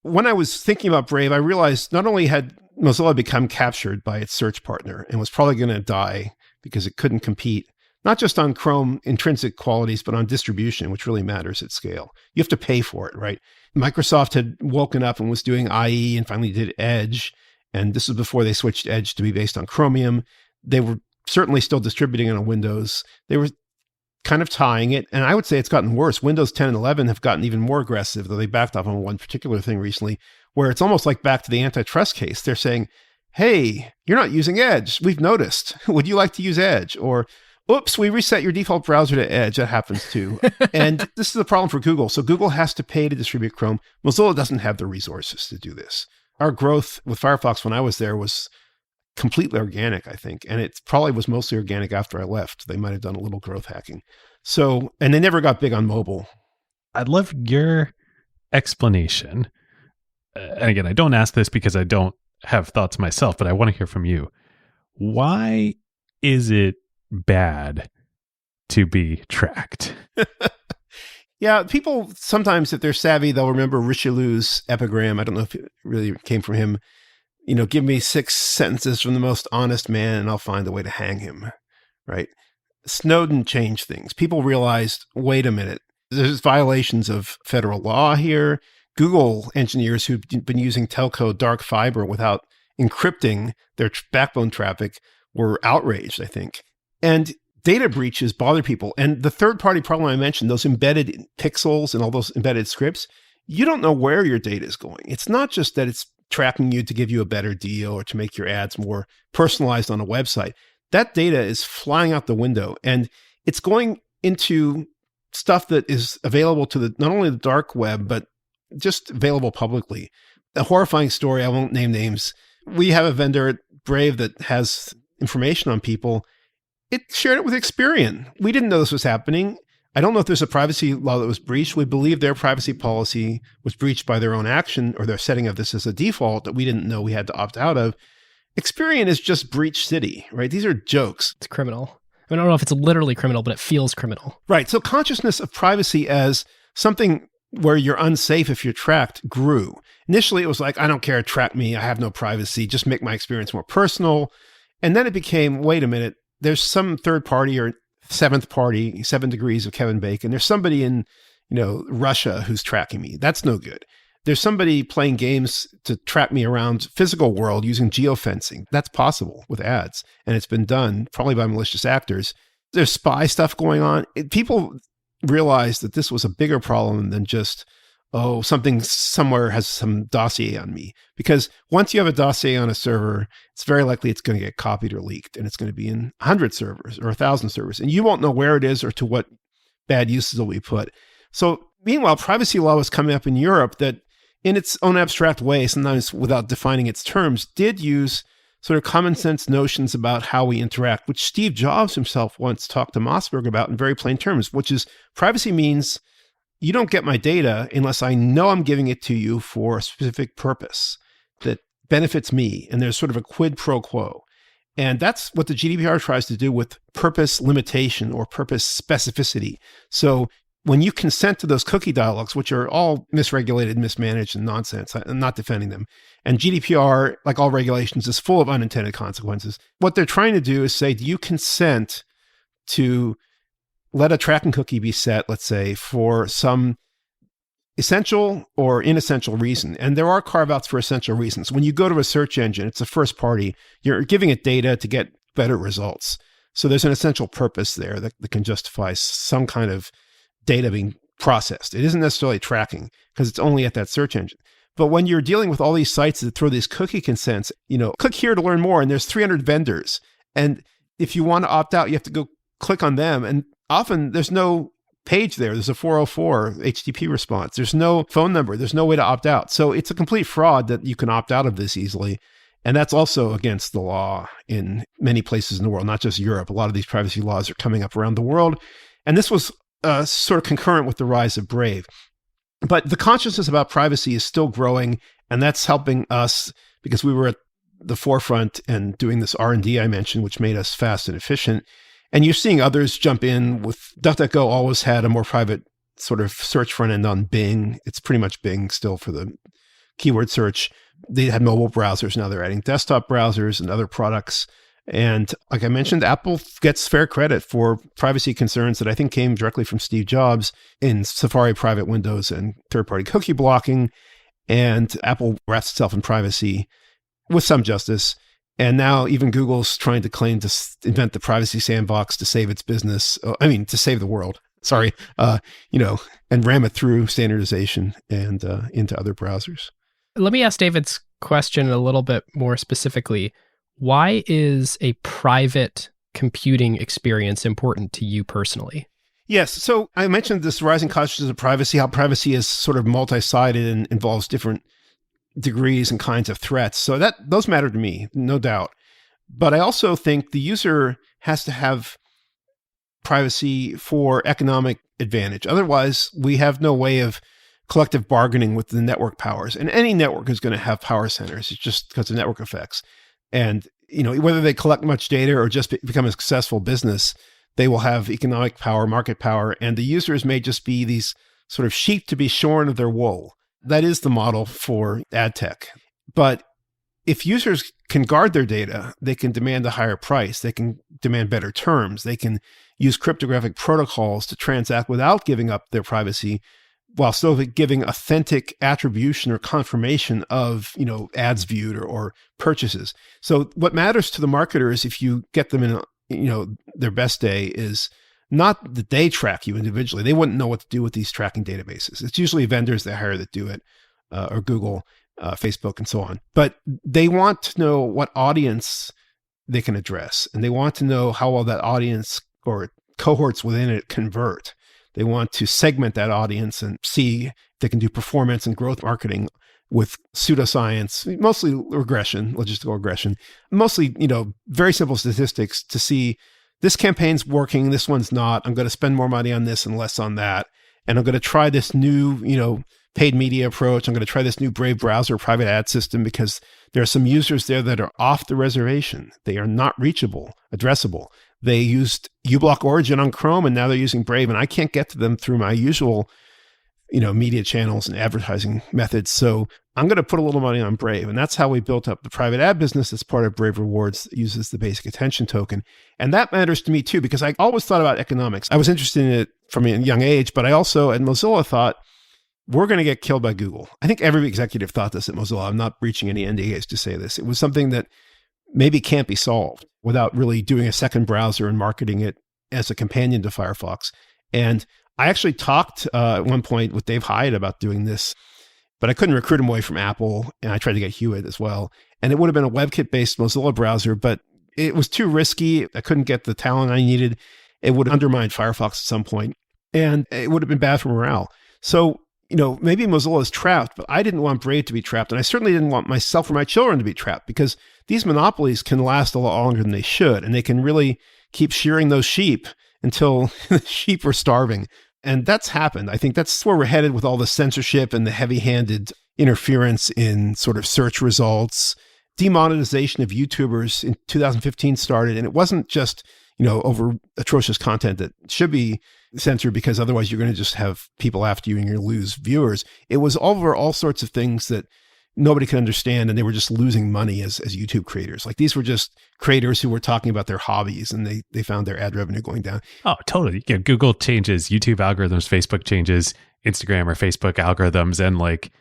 when I was thinking about Brave, I realized not only had Mozilla become captured by its search partner and was probably going to die because it couldn't compete, not just on Chrome intrinsic qualities, but on distribution, which really matters at scale. You have to pay for it, right? Microsoft had woken up and was doing IE and finally did Edge. And this was before they switched Edge to be based on Chromium. They were certainly still distributing on Windows. They were kind of tying it. And I would say it's gotten worse. Windows 10 and 11 have gotten even more aggressive, though they backed off on one particular thing recently, where it's almost like back to the antitrust case. They're saying, hey, you're not using Edge. We've noticed. Would you like to use Edge? Or, oops, we reset your default browser to Edge. That happens too. And this is a problem for Google. So Google has to pay to distribute Chrome. Mozilla doesn't have the resources to do this. Our growth with Firefox when I was there was completely organic, I think. And it probably was mostly organic after I left. They might have done a little growth hacking. So, and they never got big on mobile. I'd love your explanation. And again, I don't ask this because I don't have thoughts myself, but I want to hear from you. Why is it bad to be tracked? Yeah, people sometimes, if they're savvy, they'll remember Richelieu's epigram. I don't know if it really came from him. Give me 6 sentences from the most honest man and I'll find a way to hang him, right? Snowden changed things. People realized, wait a minute, there's violations of federal law here. Google engineers who've been using telco dark fiber without encrypting their backbone traffic were outraged, I think. And data breaches bother people. And the third-party problem I mentioned, those embedded pixels and all those embedded scripts, you don't know where your data is going. It's not just that it's tracking you to give you a better deal or to make your ads more personalized on a website. That data is flying out the window, and it's going into stuff that is available to not only the dark web, but just available publicly. A horrifying story, I won't name names. We have a vendor at Brave that has information on people. It shared it with Experian. We didn't know this was happening. I don't know if there's a privacy law that was breached. We believe their privacy policy was breached by their own action or their setting of this as a default that we didn't know we had to opt out of. Experian is just breach city, right? These are jokes. It's criminal. I don't know if it's literally criminal, but it feels criminal. Right. So consciousness of privacy as something where you're unsafe if you're tracked grew. Initially, it was like, I don't care, track me. I have no privacy. Just make my experience more personal. And then it became, wait a minute, there's some third party or seventh party, 7 degrees of Kevin Bacon. There's somebody in, Russia who's tracking me. That's no good. There's somebody playing games to track me around physical world using geofencing. That's possible with ads. And it's been done probably by malicious actors. There's spy stuff going on. People realized that this was a bigger problem than just, something somewhere has some dossier on me. Because once you have a dossier on a server, it's very likely it's going to get copied or leaked, and it's going to be in 100 servers or 1,000 servers. And you won't know where it is or to what bad uses will be put. So meanwhile, privacy law was coming up in Europe that in its own abstract way, sometimes without defining its terms, did use sort of common sense notions about how we interact, which Steve Jobs himself once talked to Mossberg about in very plain terms, which is privacy means you don't get my data unless I know I'm giving it to you for a specific purpose that benefits me. And there's sort of a quid pro quo. And that's what the GDPR tries to do with purpose limitation or purpose specificity. So when you consent to those cookie dialogues, which are all misregulated, mismanaged, and nonsense, I'm not defending them. And GDPR, like all regulations, is full of unintended consequences. What they're trying to do is say, do you consent to let a tracking cookie be set, let's say, for some essential or inessential reason? And there are carve-outs for essential reasons. When you go to a search engine, it's a first party. You're giving it data to get better results. So there's an essential purpose there that can justify some kind of data being processed. It isn't necessarily tracking because it's only at that search engine. But when you're dealing with all these sites that throw these cookie consents, click here to learn more, and there's 300 vendors. And if you want to opt out, you have to go click on them. And often there's no page there. There's a 404 HTTP response. There's no phone number. There's no way to opt out. So it's a complete fraud that you can opt out of this easily. And that's also against the law in many places in the world, not just Europe. A lot of these privacy laws are coming up around the world. And this was sort of concurrent with the rise of Brave. But the consciousness about privacy is still growing, and that's helping us because we were at the forefront and doing this R&D I mentioned, which made us fast and efficient. And you're seeing others jump in with DuckDuckGo always had a more private sort of search front end on Bing. It's pretty much Bing still for the keyword search. They had mobile browsers. Now they're adding desktop browsers and other products. And like I mentioned, Apple gets fair credit for privacy concerns that I think came directly from Steve Jobs in Safari private windows and third-party cookie blocking. And Apple wraps itself in privacy with some justice. And now even Google's trying to claim to invent the privacy sandbox to save its business. To save the world. Sorry. And ram it through standardization and into other browsers. Let me ask David's question a little bit more specifically. Why is a private computing experience important to you personally? Yes. So I mentioned this rising consciousness of privacy, how privacy is sort of multi-sided and involves different degrees and kinds of threats. So those matter to me, no doubt. But I also think the user has to have privacy for economic advantage. Otherwise, we have no way of collective bargaining with the network powers. And any network is going to have power centers. It's just because of network effects. And, whether they collect much data or just become a successful business, they will have economic power, market power, and the users may just be these sort of sheep to be shorn of their wool. That is the model for ad tech. But if users can guard their data, they can demand a higher price. They can demand better terms. They can use cryptographic protocols to transact without giving up their privacy, while still giving authentic attribution or confirmation of, ads viewed or purchases. So what matters to the marketers, if you get them in, their best day, is not that they track you individually. They wouldn't know what to do with these tracking databases. It's usually vendors they hire that do it, or Google, Facebook, and so on. But they want to know what audience they can address, and they want to know how well that audience or cohorts within it convert. They want to segment that audience and see if they can do performance and growth marketing with pseudoscience, mostly regression, logistical regression, mostly, very simple statistics to see this campaign's working, this one's not. I'm going to spend more money on this and less on that. And I'm going to try this new, paid media approach. I'm going to try this new Brave browser private ad system because there are some users there that are off the reservation. They are not reachable, addressable. They used uBlock Origin on Chrome, and now they're using Brave, and I can't get to them through my usual, media channels and advertising methods. So I'm going to put a little money on Brave, and that's how we built up the private ad business as part of Brave Rewards that uses the basic attention token. And that matters to me too, because I always thought about economics. I was interested in it from a young age, but I also at Mozilla thought, we're going to get killed by Google. I think every executive thought this at Mozilla. I'm not breaching any NDAs to say this. It was something that maybe can't be solved without really doing a second browser and marketing it as a companion to Firefox. And I actually talked at one point with Dave Hyatt about doing this, but I couldn't recruit him away from Apple. And I tried to get Hewitt as well. And it would have been a WebKit-based Mozilla browser, but it was too risky. I couldn't get the talent I needed. It would have undermined Firefox at some point, and it would have been bad for morale. So, maybe Mozilla is trapped, but I didn't want Brave to be trapped. And I certainly didn't want myself or my children to be trapped, because these monopolies can last a lot longer than they should. And they can really keep shearing those sheep until the sheep are starving. And that's happened. I think that's where we're headed with all the censorship and the heavy-handed interference in sort of search results. Demonetization of YouTubers in 2015 started, and it wasn't just over atrocious content that should be censored because otherwise you're going to just have people after you and you're going to lose viewers. It was over all sorts of things that nobody could understand, and they were just losing money as YouTube creators. Like these were just creators who were talking about their hobbies, and they found their ad revenue going down. Oh, totally. Yeah, Google changes YouTube algorithms, Facebook changes Instagram or Facebook algorithms, and like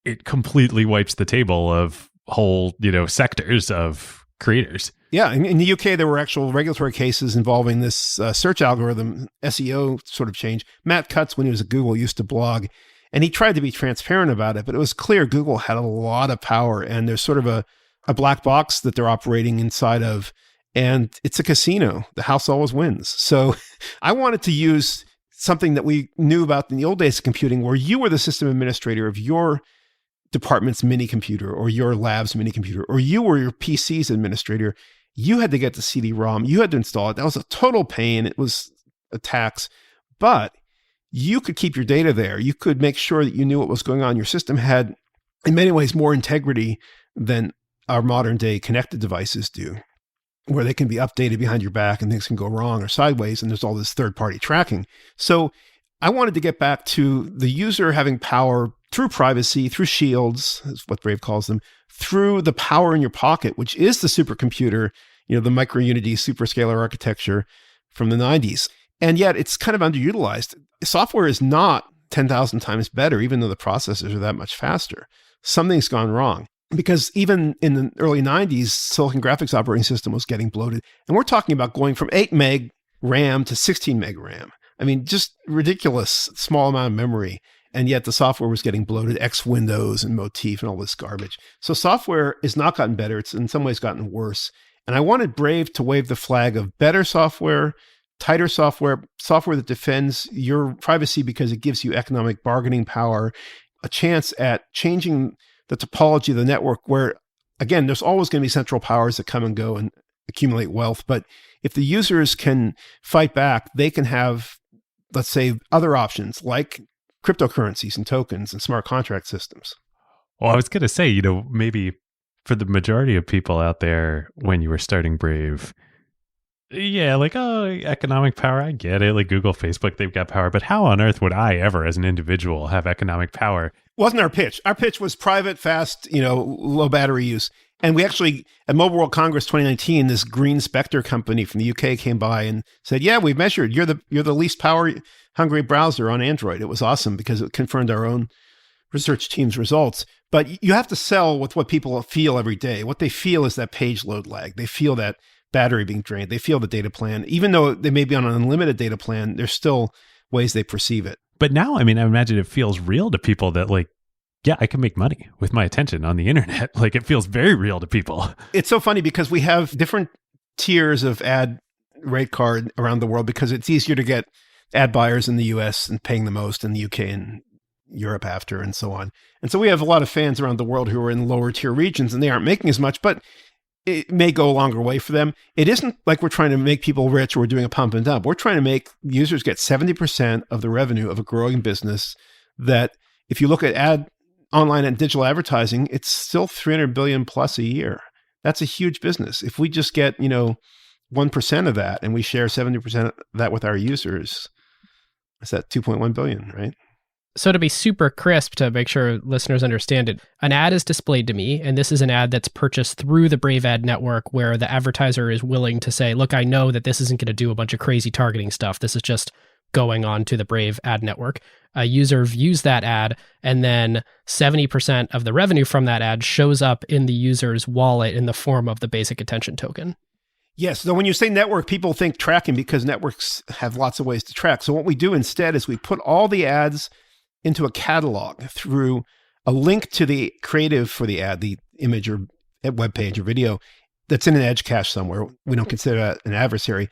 it completely wipes the table of whole, sectors of creators. Yeah, in the UK, there were actual regulatory cases involving this search algorithm, SEO sort of change. Matt Cutts, when he was at Google, used to blog, and he tried to be transparent about it, but it was clear Google had a lot of power, and there's sort of a black box that they're operating inside of, and it's a casino. The house always wins. So I wanted to use something that we knew about in the old days of computing, where you were the system administrator of your department's mini computer or your lab's mini computer, or you were your PC's administrator. You had to get the CD-ROM. You had to install it. That was a total pain. It was a tax, but you could keep your data there. You could make sure that you knew what was going on. Your system had, in many ways, more integrity than our modern day connected devices do, where they can be updated behind your back and things can go wrong or sideways, and there's all this third-party tracking. So I wanted to get back to the user having power through privacy, through shields, is what Brave calls them, through the power in your pocket, which is the supercomputer, the micro-unity superscalar architecture from the 90s. And yet it's kind of underutilized. Software is not 10,000 times better, even though the processors are that much faster. Something's gone wrong. Because even in the early 90s, Silicon Graphics operating system was getting bloated. And we're talking about going from 8 meg RAM to 16 meg RAM. I mean, just ridiculous small amount of memory. And yet the software was getting bloated, X Windows and Motif and all this garbage. So software has not gotten better. It's in some ways gotten worse. And I wanted Brave to wave the flag of better software, tighter software that defends your privacy because it gives you economic bargaining power, a chance at changing the topology of the network where, again, there's always going to be central powers that come and go and accumulate wealth. But if the users can fight back, they can have, let's say, other options like cryptocurrencies and tokens and smart contract systems. Well, I was going to say, maybe for the majority of people out there, when you were starting Brave, yeah, like, economic power, I get it. Like Google, Facebook, they've got power. But how on earth would I ever, as an individual, have economic power? Wasn't our pitch. Our pitch was private, fast, low battery use. And we actually, at Mobile World Congress 2019, this Green Spectre company from the UK came by and said, yeah, we've measured. You're the least power-hungry browser on Android. It was awesome because it confirmed our own research team's results. But you have to sell with what people feel every day. What they feel is that page load lag. They feel that battery being drained. They feel the data plan. Even though they may be on an unlimited data plan, there's still ways they perceive it. But now, I mean, I imagine it feels real to people that like, yeah, I can make money with my attention on the internet. Like it feels very real to people. It's so funny because we have different tiers of ad rate card around the world because it's easier to get ad buyers in the US and paying the most in the UK and Europe after and so on. And so we have a lot of fans around the world who are in lower tier regions and they aren't making as much, but it may go a longer way for them. It isn't like we're trying to make people rich or we're doing a pump and dump. We're trying to make users get 70% of the revenue of a growing business that if you look at online and digital advertising, it's still 300 billion plus a year. That's a huge business. If we just get, 1% of that and we share 70% of that with our users, that's at 2.1 billion, right? So to be super crisp, to make sure listeners understand it, an ad is displayed to me, and this is an ad that's purchased through the Brave ad network where the advertiser is willing to say, look, I know that this isn't going to do a bunch of crazy targeting stuff. This is just going on to the Brave ad network. A user views that ad, and then 70% of the revenue from that ad shows up in the user's wallet in the form of the basic attention token. Yes. So when you say network, people think tracking because networks have lots of ways to track. So what we do instead is we put all the ads into a catalog through a link to the creative for the ad, the image or web page or video that's in an edge cache somewhere. We don't consider that an adversary.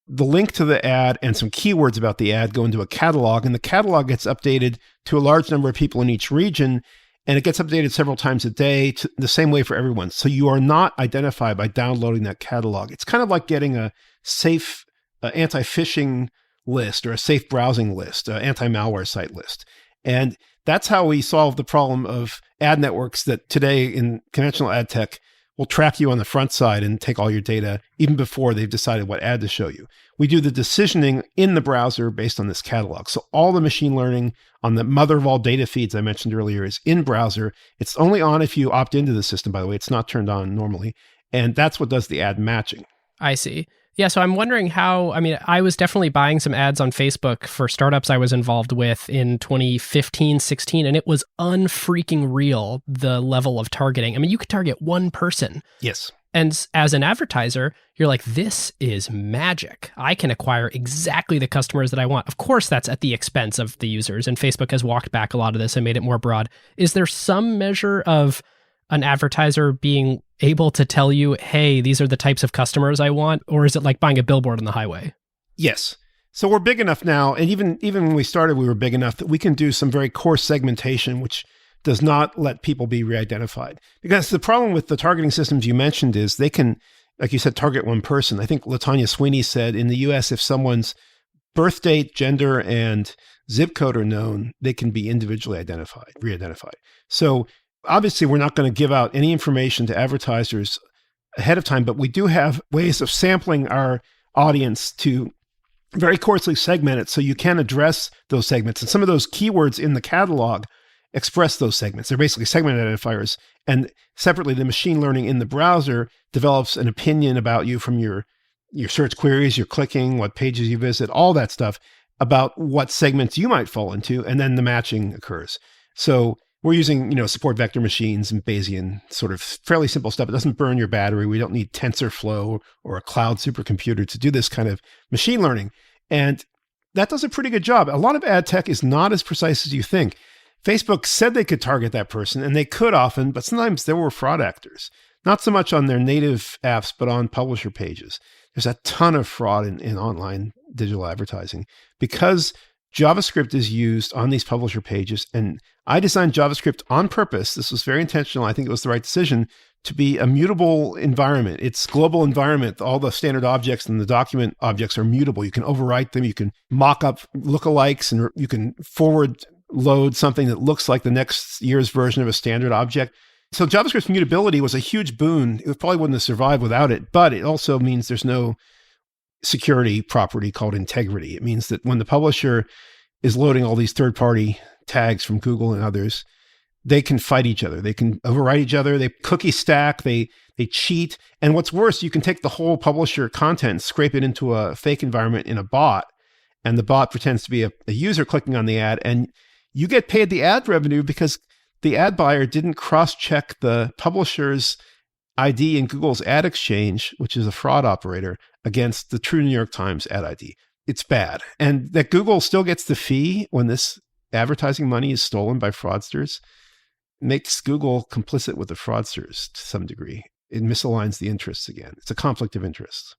The link to the ad and some keywords about the ad go into a catalog, and the catalog gets updated to a large number of people in each region, and it gets updated several times a day the same way for everyone. So you are not identified by downloading that catalog. It's kind of like getting a safe anti-phishing list or a safe browsing list, anti-malware site list. And that's how we solve the problem of ad networks that today in conventional ad tech will track you on the front side and take all your data even before they've decided what ad to show you. We do the decisioning in the browser based on this catalog. So all the machine learning on the mother of all data feeds I mentioned earlier is in browser. It's only on if you opt into the system, by the way. It's not turned on normally. And that's what does the ad matching. I see. Yeah, so I'm wondering how, I was definitely buying some ads on Facebook for startups I was involved with in 2015, 16, and it was unfreaking real, the level of targeting. You could target one person. Yes. And as an advertiser, you're like, this is magic. I can acquire exactly the customers that I want. Of course, that's at the expense of the users, and Facebook has walked back a lot of this and made it more broad. Is there some measure of an advertiser being able to tell you, hey, these are the types of customers I want? Or is it like buying a billboard on the highway? Yes. So we're big enough now, and even when we started, we were big enough that we can do some very coarse segmentation, which does not let people be re-identified. Because the problem with the targeting systems you mentioned is they can, like you said, target one person. I think LaTanya Sweeney said in the US, if someone's birth date, gender, and zip code are known, they can be individually identified, re-identified. So obviously, we're not going to give out any information to advertisers ahead of time, but we do have ways of sampling our audience to very coarsely segment it so you can address those segments. And some of those keywords in the catalog express those segments. They're basically segment identifiers. And separately, the machine learning in the browser develops an opinion about you from your search queries, your clicking, what pages you visit, all that stuff about what segments you might fall into, and then the matching occurs. So we're using, support vector machines and Bayesian sort of fairly simple stuff. It doesn't burn your battery. We don't need TensorFlow or a cloud supercomputer to do this kind of machine learning. And that does a pretty good job. A lot of ad tech is not as precise as you think. Facebook said they could target that person, and they could often, but sometimes there were fraud actors. Not so much on their native apps, but on publisher pages. There's a ton of fraud in online digital advertising because JavaScript is used on these publisher pages. And I designed JavaScript on purpose. This was very intentional. I think it was the right decision to be a mutable environment. It's global environment. All the standard objects and the document objects are mutable. You can overwrite them. You can mock up lookalikes, and you can forward load something that looks like the next year's version of a standard object. So JavaScript's mutability was a huge boon. It probably wouldn't have survived without it, but it also means there's no security property called integrity. It means that when the publisher is loading all these third-party tags from Google and others, they can fight each other. They can overwrite each other. They cookie stack. They cheat. And what's worse, you can take the whole publisher content, scrape it into a fake environment in a bot, and the bot pretends to be a user clicking on the ad, and you get paid the ad revenue because the ad buyer didn't cross-check the publisher's ID in Google's ad exchange, which is a fraud operator, against the true New York Times ad ID. It's bad. And that Google still gets the fee when this advertising money is stolen by fraudsters makes Google complicit with the fraudsters to some degree. It misaligns the interests again. It's a conflict of interest.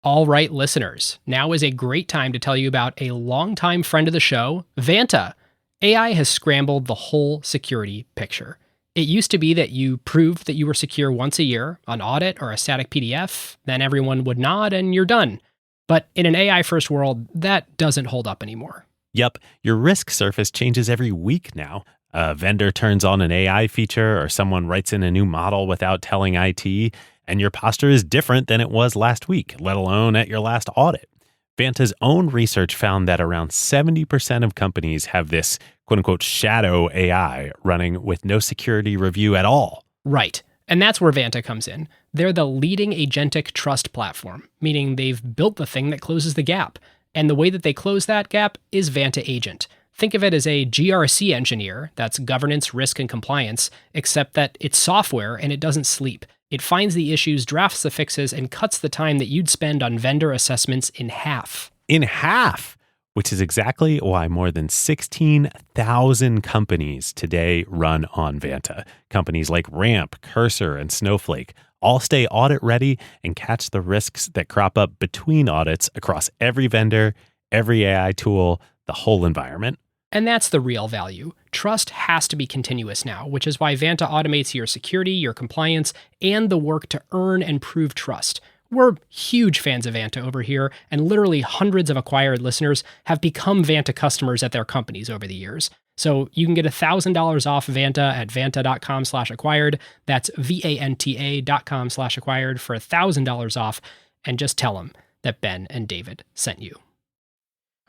All right, listeners, now is a great time to tell you about a longtime friend of the show, Vanta. AI has scrambled the whole security picture. It used to be that you proved that you were secure once a year, an audit or a static PDF, then everyone would nod and you're done. But in an AI-first world, that doesn't hold up anymore. Yep, your risk surface changes every week now. A vendor turns on an AI feature or someone writes in a new model without telling IT, and your posture is different than it was last week, let alone at your last audit. Vanta's own research found that around 70% of companies have this quote-unquote shadow AI running with no security review at all. Right. And that's where Vanta comes in. They're the leading agentic trust platform, meaning they've built the thing that closes the gap. And the way that they close that gap is Vanta Agent. Think of it as a GRC engineer, that's governance, risk, and compliance, except that it's software and it doesn't sleep. It finds the issues, drafts the fixes, and cuts the time that you'd spend on vendor assessments in half. In half! Which is exactly why more than 16,000 companies today run on Vanta. Companies like Ramp, Cursor, and Snowflake all stay audit ready and catch the risks that crop up between audits across every vendor, every AI tool, the whole environment. And that's the real value. Trust has to be continuous now, which is why Vanta automates your security, your compliance, and the work to earn and prove trust. We're huge fans of Vanta over here, and literally hundreds of acquired listeners have become Vanta customers at their companies over the years. So you can get $1,000 off Vanta at vanta.com/acquired. That's VANTA.com/acquired for $1,000 off. And just tell them that Ben and David sent you.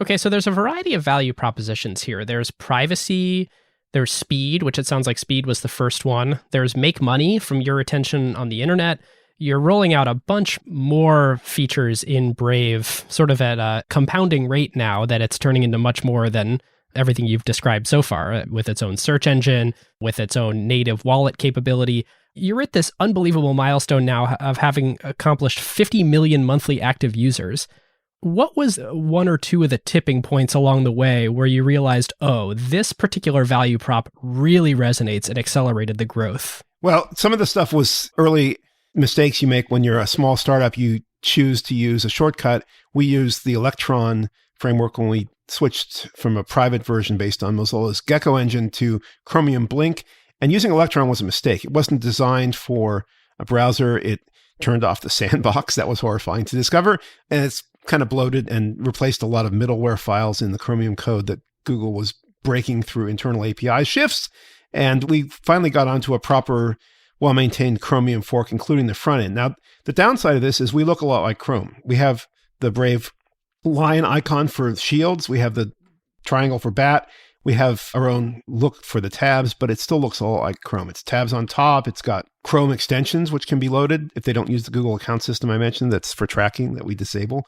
Okay, so there's a variety of value propositions here. There's privacy, there's speed, which it sounds like speed was the first one. There's make money from your attention on the internet. You're rolling out a bunch more features in Brave, sort of at a compounding rate now that it's turning into much more than everything you've described so far, with its own search engine, with its own native wallet capability. You're at this unbelievable milestone now of having accomplished 50 million monthly active users. What was one or two of the tipping points along the way where you realized, oh, this particular value prop really resonates and accelerated the growth? Well, some of the stuff was early mistakes you make when you're a small startup. You choose to use a shortcut. We used the Electron framework when we switched from a private version based on Mozilla's Gecko engine to Chromium Blink. And using Electron was a mistake. It wasn't designed for a browser. It turned off the sandbox. That was horrifying to discover. And it's kind of bloated and replaced a lot of middleware files in the Chromium code that Google was breaking through internal API shifts. And we finally got onto a proper, well-maintained Chromium fork, including the front end. Now, the downside of this is we look a lot like Chrome. We have the Brave lion icon for shields. We have the triangle for bat. We have our own look for the tabs, but it still looks a lot like Chrome. It's tabs on top. It's got Chrome extensions, which can be loaded if they don't use the Google account system I mentioned. That's for tracking that we disable.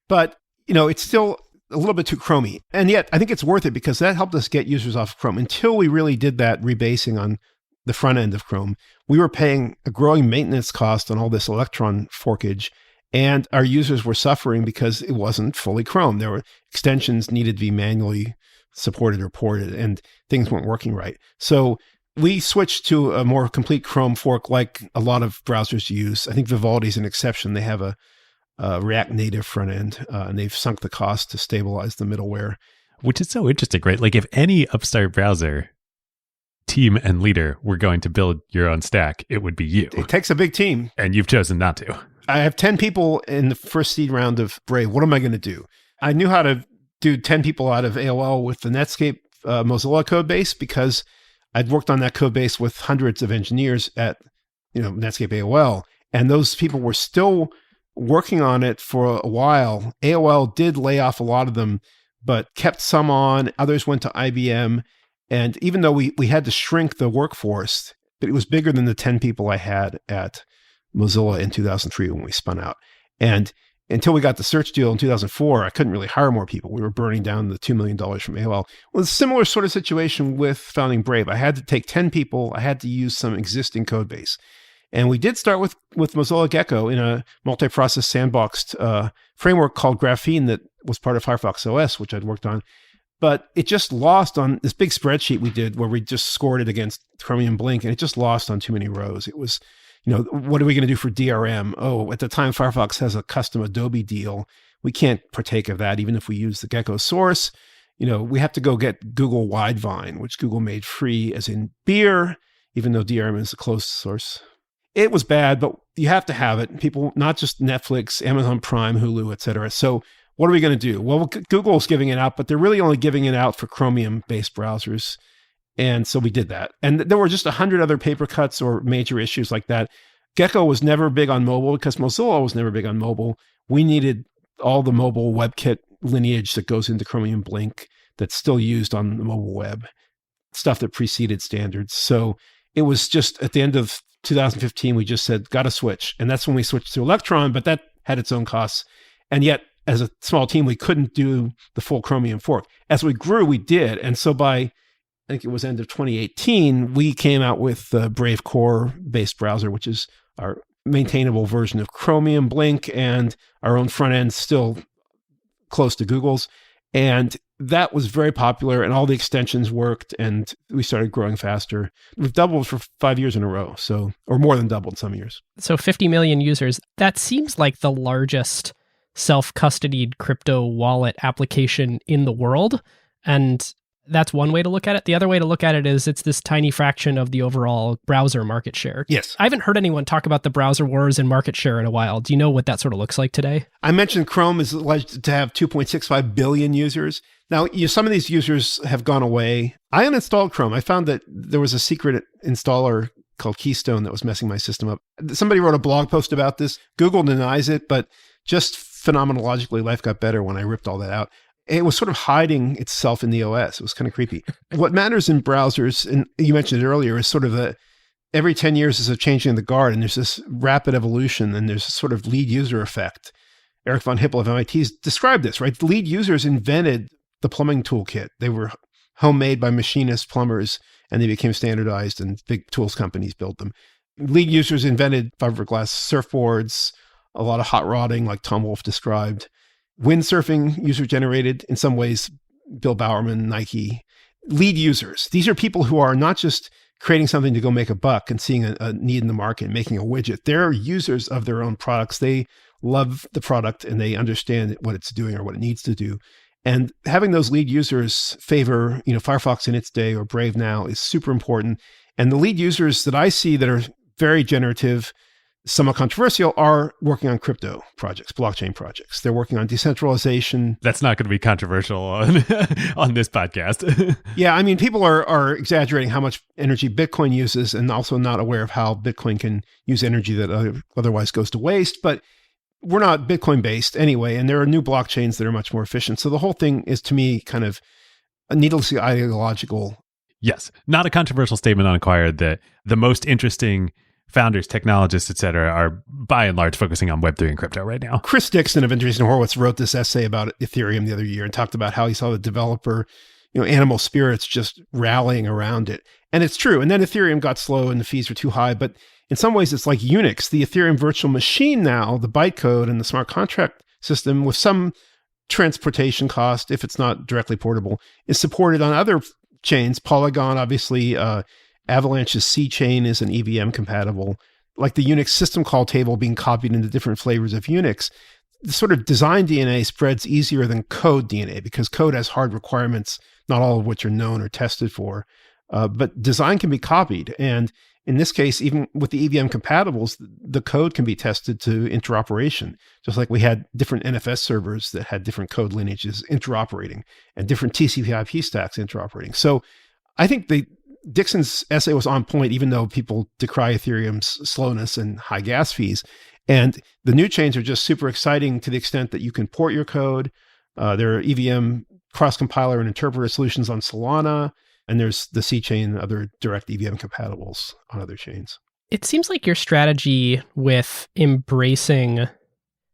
But, it's still a little bit too Chromey. And yet, I think it's worth it because that helped us get users off of Chrome. Until we really did that rebasing on the front end of Chrome, we were paying a growing maintenance cost on all this Electron forkage. And our users were suffering because it wasn't fully Chrome. There were extensions needed to be manually supported or ported, and things weren't working right. So we switched to a more complete Chrome fork like a lot of browsers use. I think Vivaldi is an exception. They have a React Native front end, and they've sunk the cost to stabilize the middleware. Which is so interesting, right? Like if any upstart browser team and leader were going to build your own stack, it would be you. It takes a big team. And you've chosen not to. I have 10 people in the first seed round of Brave. What am I going to do? I knew how to do 10 people out of AOL with the Netscape Mozilla code base because I'd worked on that code base with hundreds of engineers at Netscape AOL. And those people were still working on it for a while. AOL did lay off a lot of them, but kept some on. Others went to IBM. And even though we had to shrink the workforce, but it was bigger than the 10 people I had at Mozilla in 2003 when we spun out. And until we got the search deal in 2004, I couldn't really hire more people. We were burning down the $2 million from AOL. Well, it's a similar sort of situation with founding Brave. I had to take 10 people. I had to use some existing code base. And we did start with Mozilla Gecko in a multi-process sandboxed framework called Graphene that was part of Firefox OS, which I'd worked on. But it just lost on this big spreadsheet we did where we just scored it against Chromium Blink, and it just lost on too many rows. It was, what are we going to do for DRM? Oh, at the time, Firefox has a custom Adobe deal. We can't partake of that, even if we use the Gecko source. We have to go get Google Widevine, which Google made free as in beer, even though DRM is a closed source. It was bad, but you have to have it. People, not just Netflix, Amazon Prime, Hulu, et cetera. So what are we going to do? Well, Google's giving it out, but they're really only giving it out for Chromium-based browsers. And so we did that. And there were just 100 other paper cuts or major issues like that. Gecko was never big on mobile because Mozilla was never big on mobile. We needed all the mobile WebKit lineage that goes into Chromium Blink that's still used on the mobile web, stuff that preceded standards. So it was just at the end of 2015, we just said, got to switch. And that's when we switched to Electron, but that had its own costs. And yet, as a small team, we couldn't do the full Chromium fork. As we grew, we did. And so by, I think it was end of 2018, we came out with the Brave Core-based browser, which is our maintainable version of Chromium Blink and our own front end still close to Google's. And that was very popular and all the extensions worked and we started growing faster. We've doubled for 5 years in a row, or more than doubled some years. So 50 million users, that seems like the largest self-custodied crypto wallet application in the world. And That's one way to look at it. The other way to look at it is it's this tiny fraction of the overall browser market share. Yes. I haven't heard anyone talk about the browser wars and market share in a while. Do you know what that sort of looks like today? I mentioned Chrome is alleged to have 2.65 billion users. Now, some of these users have gone away. I uninstalled Chrome. I found that there was a secret installer called Keystone that was messing my system up. Somebody wrote a blog post about this. Google denies it, but just phenomenologically, life got better when I ripped all that out. It was sort of hiding itself in the OS. It was kind of creepy. What matters in browsers, and you mentioned it earlier, is sort of every 10 years is a changing of the guard, and there's this rapid evolution, and there's a sort of lead user effect. Eric von Hippel of MIT described this, right? The lead users invented the plumbing toolkit. They were homemade by machinists, plumbers, and they became standardized, and big tools companies built them. Lead users invented fiberglass surfboards, a lot of hot rodding, like Tom Wolfe described. Windsurfing, user-generated, in some ways, Bill Bowerman, Nike. Lead users. These are people who are not just creating something to go make a buck and seeing a need in the market and making a widget. They're users of their own products. They love the product and they understand what it's doing or what it needs to do. And having those lead users favor, Firefox in its day or Brave now is super important. And the lead users that I see that are very generative, somewhat controversial, are working on crypto projects, blockchain projects. They're working on decentralization. That's not going to be controversial on this podcast. Yeah, I mean, people are exaggerating how much energy Bitcoin uses and also not aware of how Bitcoin can use energy that otherwise goes to waste. But we're not Bitcoin based anyway, and there are new blockchains that are much more efficient. So the whole thing is, to me, kind of a needlessly ideological. Yes, not a controversial statement on Acquired that the most interesting founders, technologists, et cetera, are by and large focusing on Web3 and crypto right now. Chris Dixon of Andreessen Horowitz wrote this essay about Ethereum the other year and talked about how he saw the developer, animal spirits just rallying around it. And it's true. And then Ethereum got slow and the fees were too high. But in some ways, it's like Unix, the Ethereum virtual machine now, the bytecode and the smart contract system with some transportation cost, if it's not directly portable, is supported on other chains. Polygon, obviously, Avalanche's C chain is an EVM compatible, like the Unix system call table being copied into different flavors of Unix. The sort of design DNA spreads easier than code DNA because code has hard requirements, not all of which are known or tested for. But design can be copied. And in this case, even with the EVM compatibles, the code can be tested to interoperation, just like we had different NFS servers that had different code lineages interoperating and different TCP/IP stacks interoperating. So I think Dixon's essay was on point, even though people decry Ethereum's slowness and high gas fees. And the new chains are just super exciting to the extent that you can port your code. There are EVM cross-compiler and interpreter solutions on Solana. And there's the C chain and other direct EVM compatibles on other chains. It seems like your strategy with embracing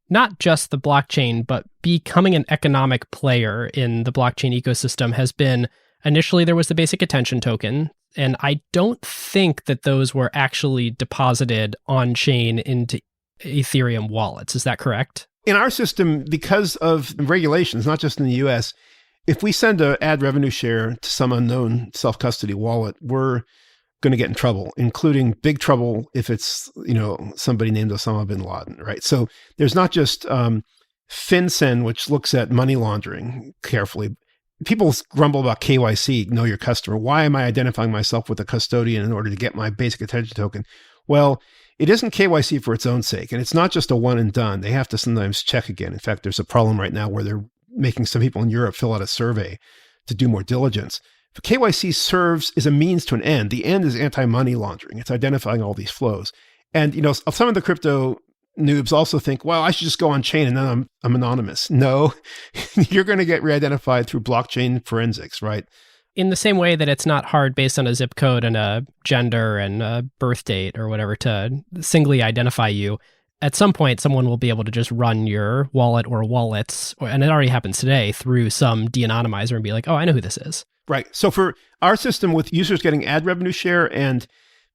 not just the blockchain, but becoming an economic player in the blockchain ecosystem has been, initially there was the basic attention token, and I don't think that those were actually deposited on-chain into Ethereum wallets. Is that correct? In our system, because of regulations, not just in the US, if we send an ad revenue share to some unknown self-custody wallet, we're going to get in trouble, including big trouble if it's, somebody named Osama bin Laden, right? So there's not just FinCEN, which looks at money laundering carefully. People grumble about KYC, know your customer. Why am I identifying myself with a custodian in order to get my basic attention token? Well, it isn't KYC for its own sake, and it's not just a one and done. They have to sometimes check again. In fact, there's a problem right now where they're making some people in Europe fill out a survey to do more diligence. But KYC serves as a means to an end. The end is anti-money laundering. It's identifying all these flows. And, some of the crypto noobs also think, well, I should just go on chain and then I'm anonymous. No, you're going to get re-identified through blockchain forensics, right? In the same way that it's not hard based on a zip code and a gender and a birth date or whatever to singly identify you, at some point, someone will be able to just run your wallet or wallets, and it already happens today, through some de-anonymizer and be like, oh, I know who this is. Right. So for our system with users getting ad revenue share and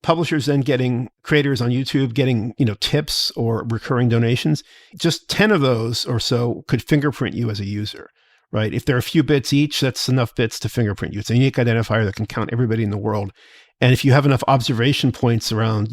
publishers then getting creators on YouTube getting, tips or recurring donations, just 10 of those or so could fingerprint you as a user, right? If there are a few bits each, that's enough bits to fingerprint you. It's a unique identifier that can count everybody in the world. And if you have enough observation points around,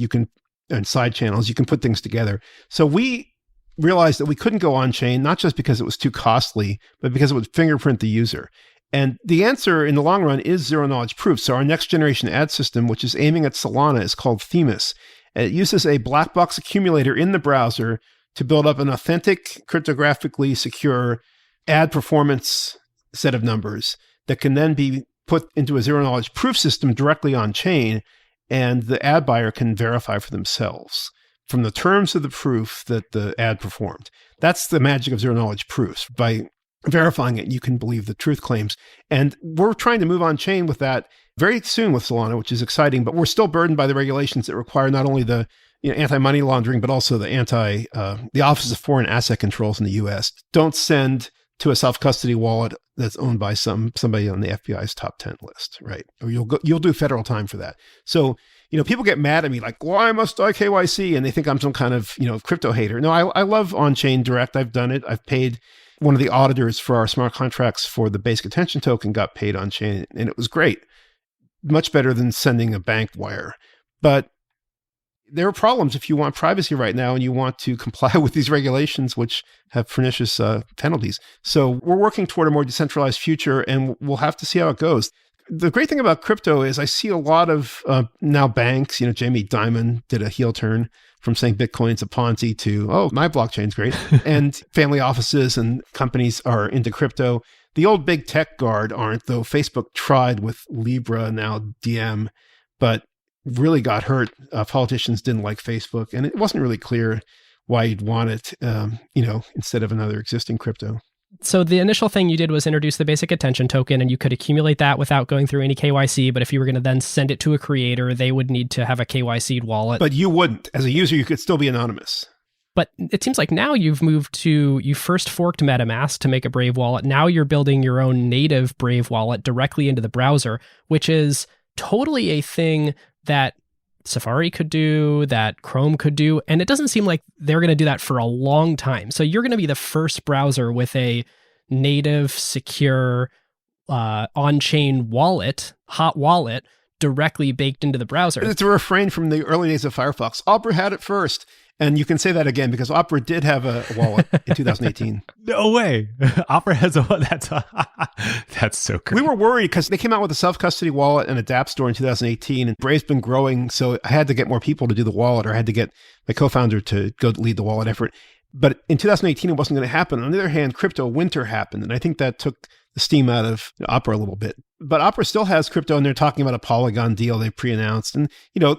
and side channels, you can put things together. So we realized that we couldn't go on chain, not just because it was too costly, but because it would fingerprint the user. And the answer in the long run is zero-knowledge proof. So our next generation ad system, which is aiming at Solana, is called Themis. It uses a black box accumulator in the browser to build up an authentic, cryptographically secure ad performance set of numbers that can then be put into a zero-knowledge proof system directly on chain, and the ad buyer can verify for themselves from the terms of the proof that the ad performed. That's the magic of zero-knowledge proofs. By verifying it, you can believe the truth claims. And we're trying to move on chain with that very soon with Solana, which is exciting, but we're still burdened by the regulations that require not only the anti-money laundering, but also the Office of Foreign Asset Controls in the US. Don't send to a self-custody wallet that's owned by somebody on the FBI's top 10 list, right? Or you'll do federal time for that. So, people get mad at me like, why must I KYC? And they think I'm some kind of, crypto hater. No, I love on-chain direct. I've done it. I've paid one of the auditors for our smart contracts for the basic attention token got paid on-chain, and it was great. Much better than sending a bank wire. But there are problems if you want privacy right now and you want to comply with these regulations, which have pernicious penalties. So we're working toward a more decentralized future, and we'll have to see how it goes. The great thing about crypto is I see a lot of now banks, Jamie Dimon did a heel turn from saying Bitcoin's a Ponzi to, oh, my blockchain's great. And family offices and companies are into crypto. The old big tech guard aren't, though. Facebook tried with Libra, now Diem, but really got hurt. Politicians didn't like Facebook, and it wasn't really clear why you'd want it, instead of another existing crypto. So the initial thing you did was introduce the basic attention token, and you could accumulate that without going through any KYC. But if you were going to then send it to a creator, they would need to have a KYC'd wallet. But you wouldn't. As a user, you could still be anonymous. But it seems like now you first forked MetaMask to make a Brave wallet. Now you're building your own native Brave wallet directly into the browser, which is totally a thing that Safari could do, that Chrome could do, and it doesn't seem like they're going to do that for a long time. So you're going to be the first browser with a native, secure, on-chain wallet, hot wallet, directly baked into the browser. It's a refrain from the early days of Firefox. Opera had it first. And you can say that again because Opera did have a wallet in 2018. No way. Opera has a wallet. That's so great. We were worried because they came out with a self-custody wallet and a dApp store in 2018, and Brave's been growing. So I had to get more people to do the wallet, or I had to get my co-founder to go lead the wallet effort. But in 2018, it wasn't going to happen. On the other hand, crypto winter happened. And I think that took the steam out of Opera a little bit. But Opera still has crypto, and they're talking about a Polygon deal they pre-announced. And,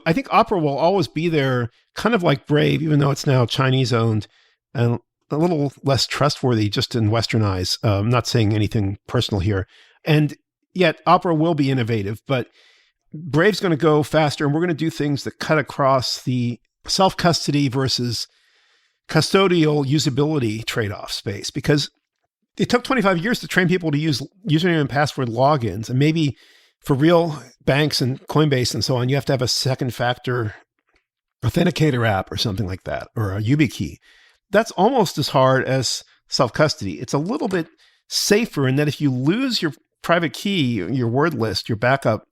I think Opera will always be there, kind of like Brave, even though it's now Chinese owned and a little less trustworthy just in Western eyes. I'm not saying anything personal here. And yet Opera will be innovative, but Brave's going to go faster, and we're going to do things that cut across the self-custody versus custodial usability trade-off space, because it took 25 years to train people to use username and password logins. And maybe for real banks and Coinbase and so on, you have to have a second factor authenticator app or something like that, or a YubiKey. That's almost as hard as self-custody. It's a little bit safer in that if you lose your private key, your word list, your backup,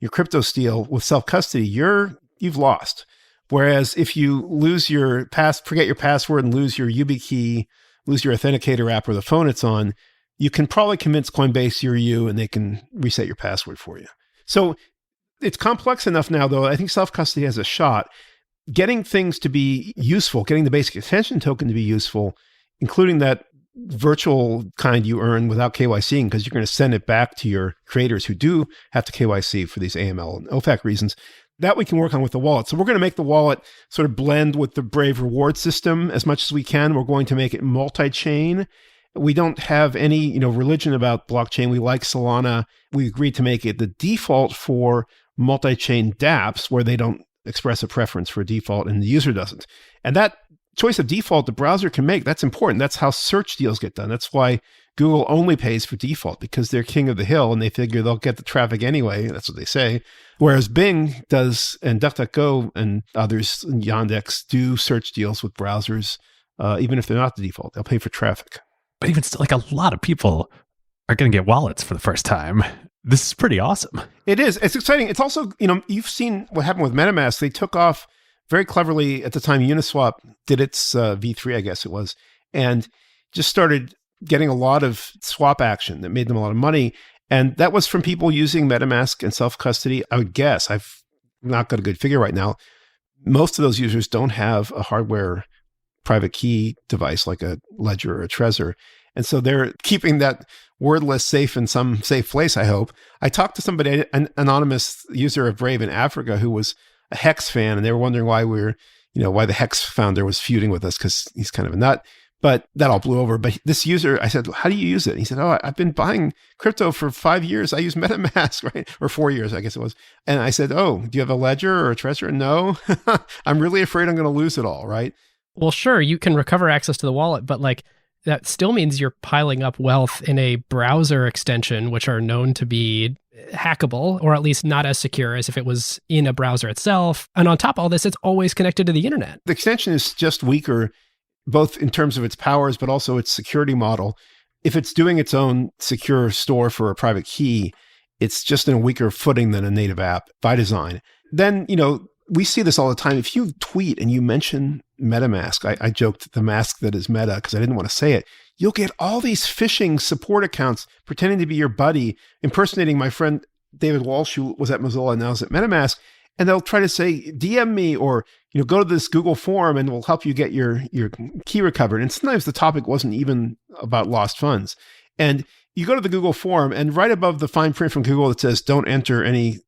your crypto steal with self-custody, you've lost. Whereas if you lose forget your password and lose your YubiKey, lose your authenticator app or the phone it's on, you can probably convince Coinbase you're you and they can reset your password for you. So it's complex enough now, though. I think self-custody has a shot. Getting things to be useful, getting the basic attention token to be useful, including that virtual kind you earn without KYCing, because you're going to send it back to your creators who do have to KYC for these AML and OFAC reasons. That we can work on with the wallet. So we're going to make the wallet sort of blend with the Brave reward system as much as we can. We're going to make it multi-chain. We don't have any, religion about blockchain. We like Solana. We agreed to make it the default for multi-chain dApps where they don't express a preference for default and the user doesn't. And that choice of default the browser can make, that's important. That's how search deals get done. That's why Google only pays for default, because they're king of the hill and they figure they'll get the traffic anyway. That's what they say. Whereas Bing does, and DuckDuckGo and others, and Yandex, do search deals with browsers, even if they're not the default. They'll pay for traffic. But even still, a lot of people are going to get wallets for the first time. This is pretty awesome. It is. It's exciting. It's also, you've seen what happened with MetaMask. They took off very cleverly at the time Uniswap did its V3, I guess it was, and just started getting a lot of swap action that made them a lot of money. And that was from people using MetaMask and self-custody. I would guess, I've not got a good figure right now. Most of those users don't have a hardware private key device like a Ledger or a Trezor. And so they're keeping that wordless safe in some safe place, I hope. I talked to somebody, an anonymous user of Brave in Africa who was a Hex fan, and they were wondering why why the Hex founder was feuding with us because he's kind of a nut. But that all blew over. But this user, I said, how do you use it? And he said, I've been buying crypto for 5 years. I use MetaMask, right? Or 4 years, I guess it was. And I said, do you have a Ledger or a Trezor? No. I'm really afraid I'm going to lose it all, right? Well, sure, you can recover access to the wallet, but that still means you're piling up wealth in a browser extension, which are known to be hackable, or at least not as secure as if it was in a browser itself. And on top of all this, it's always connected to the internet. The extension is just weaker, both in terms of its powers, but also its security model. If it's doing its own secure store for a private key, it's just in a weaker footing than a native app by design. Then, we see this all the time. If you tweet and you mention MetaMask, I joked the mask that is Meta because I didn't want to say it, you'll get all these phishing support accounts pretending to be your buddy, impersonating my friend David Walsh, who was at Mozilla and now is at MetaMask. And they'll try to say, DM me or, go to this Google form and we'll help you get your key recovered. And sometimes the topic wasn't even about lost funds. And you go to the Google form and right above the fine print from Google that says, don't enter any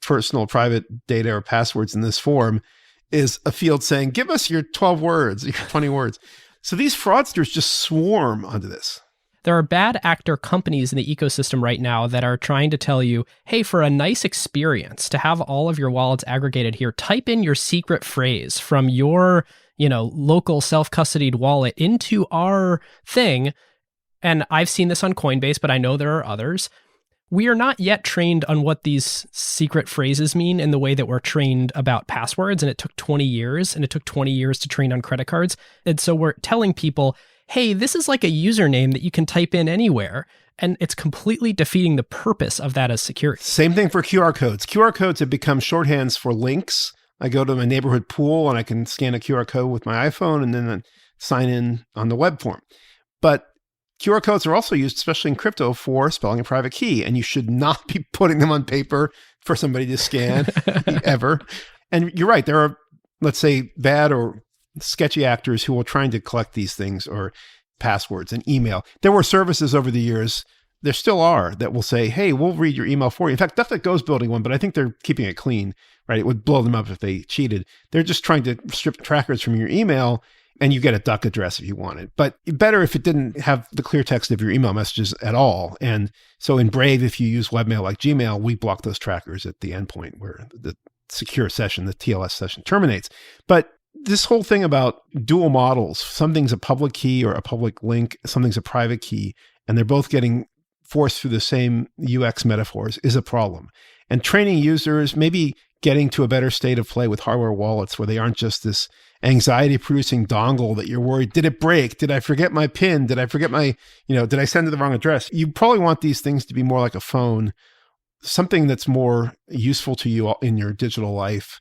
personal private data or passwords in this form is a field saying, give us your 12 words, your 20 words. So these fraudsters just swarm onto this. There are bad actor companies in the ecosystem right now that are trying to tell you, hey, for a nice experience, to have all of your wallets aggregated here, type in your secret phrase from your, local self-custodied wallet into our thing. And I've seen this on Coinbase, but I know there are others. We are not yet trained on what these secret phrases mean in the way that we're trained about passwords. And it took 20 years, and it took 20 years to train on credit cards. And so we're telling people, hey, this is like a username that you can type in anywhere. And it's completely defeating the purpose of that as security. Same thing for QR codes. QR codes have become shorthands for links. I go to my neighborhood pool and I can scan a QR code with my iPhone and then sign in on the web form. But QR codes are also used, especially in crypto, for spelling a private key. And you should not be putting them on paper for somebody to scan ever. And you're right. There are, let's say, bad or sketchy actors who will try to collect these things or passwords and email. There were services over the years, there still are, that will say, hey, we'll read your email for you. In fact, DuckDuckGo's building one, but I think they're keeping it clean, right? It would blow them up if they cheated. They're just trying to strip trackers from your email and you get a duck address if you want it. But better if it didn't have the clear text of your email messages at all. And so in Brave, if you use webmail like Gmail, we block those trackers at the endpoint where the secure session, the TLS session terminates. But this whole thing about dual models, something's a public key or a public link, something's a private key, and they're both getting forced through the same UX metaphors is a problem. And training users, maybe getting to a better state of play with hardware wallets where they aren't just this anxiety-producing dongle that you're worried, did it break? Did I forget my PIN? Did I forget my, did I send to the wrong address? You probably want these things to be more like a phone, something that's more useful to you in your digital life.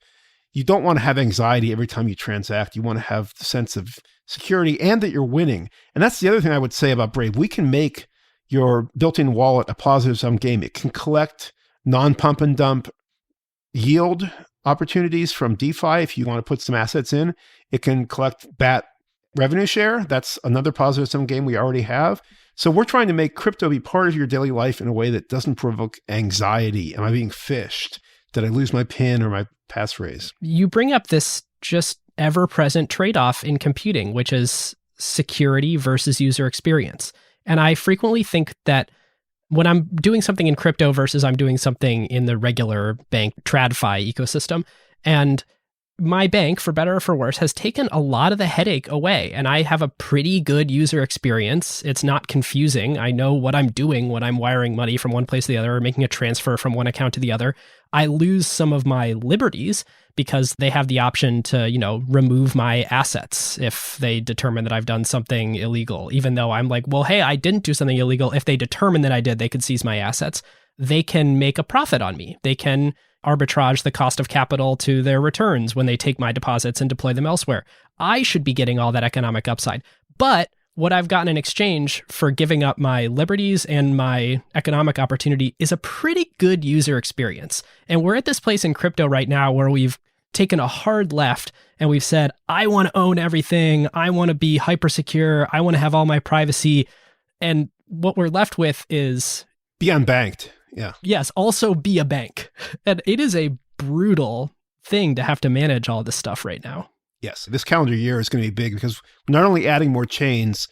You don't want to have anxiety every time you transact. You want to have the sense of security and that you're winning. And that's the other thing I would say about Brave. We can make your built-in wallet a positive sum game. It can collect non-pump and dump yield opportunities from DeFi if you want to put some assets in. It can collect BAT revenue share. That's another positive sum game we already have. So we're trying to make crypto be part of your daily life in a way that doesn't provoke anxiety. Am I being phished? Did I lose my PIN or my passphrase? You bring up this just ever-present trade-off in computing, which is security versus user experience. And I frequently think that when I'm doing something in crypto versus I'm doing something in the regular bank TradFi ecosystem, and my bank, for better or for worse, has taken a lot of the headache away, and I have a pretty good user experience. It's not confusing. I know what I'm doing when I'm wiring money from one place to the other or making a transfer from one account to the other. I lose some of my liberties because they have the option to, remove my assets if they determine that I've done something illegal, even though I'm like, well, hey, I didn't do something illegal. If they determine that I did, they could seize my assets. They can make a profit on me. They can arbitrage the cost of capital to their returns when they take my deposits and deploy them elsewhere. I should be getting all that economic upside. But what I've gotten in exchange for giving up my liberties and my economic opportunity is a pretty good user experience. And we're at this place in crypto right now where we've taken a hard left and we've said, I want to own everything. I want to be hyper secure. I want to have all my privacy. And what we're left with is... be unbanked. Yeah. Yes, also be a bank. And it is a brutal thing to have to manage all this stuff right now. Yes. This calendar year is going to be big because we're not only adding more chains,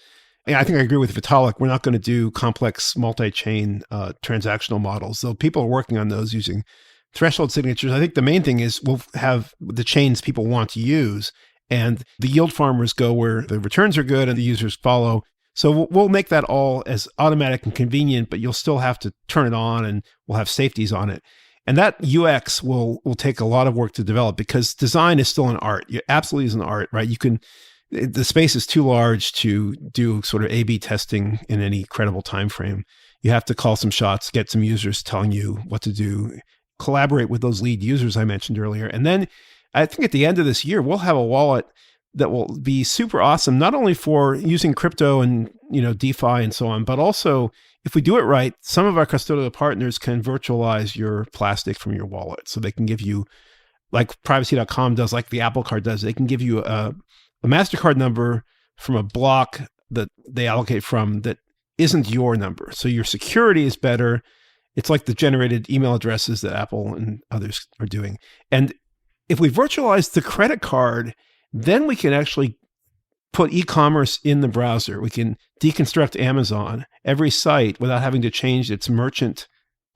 and I think I agree with Vitalik, we're not going to do complex multi-chain transactional models, though people are working on those using threshold signatures. I think the main thing is we'll have the chains people want to use, and the yield farmers go where the returns are good and the users follow. So we'll make that all as automatic and convenient, but you'll still have to turn it on and we'll have safeties on it. And that UX will take a lot of work to develop because design is still an art. It absolutely is an art, right? The space is too large to do sort of A/B testing in any credible time frame. You have to call some shots, get some users telling you what to do, collaborate with those lead users I mentioned earlier. And then I think at the end of this year, we'll have a wallet that will be super awesome, not only for using crypto and, DeFi and so on, but also if we do it right, some of our custodial partners can virtualize your plastic from your wallet. So they can give you, like privacy.com does, like the Apple Card does, they can give you a MasterCard number from a block that they allocate from that isn't your number. So your security is better. It's like the generated email addresses that Apple and others are doing. And if we virtualize the credit card, then we can actually put e-commerce in the browser. We can deconstruct Amazon, every site, without having to change its merchant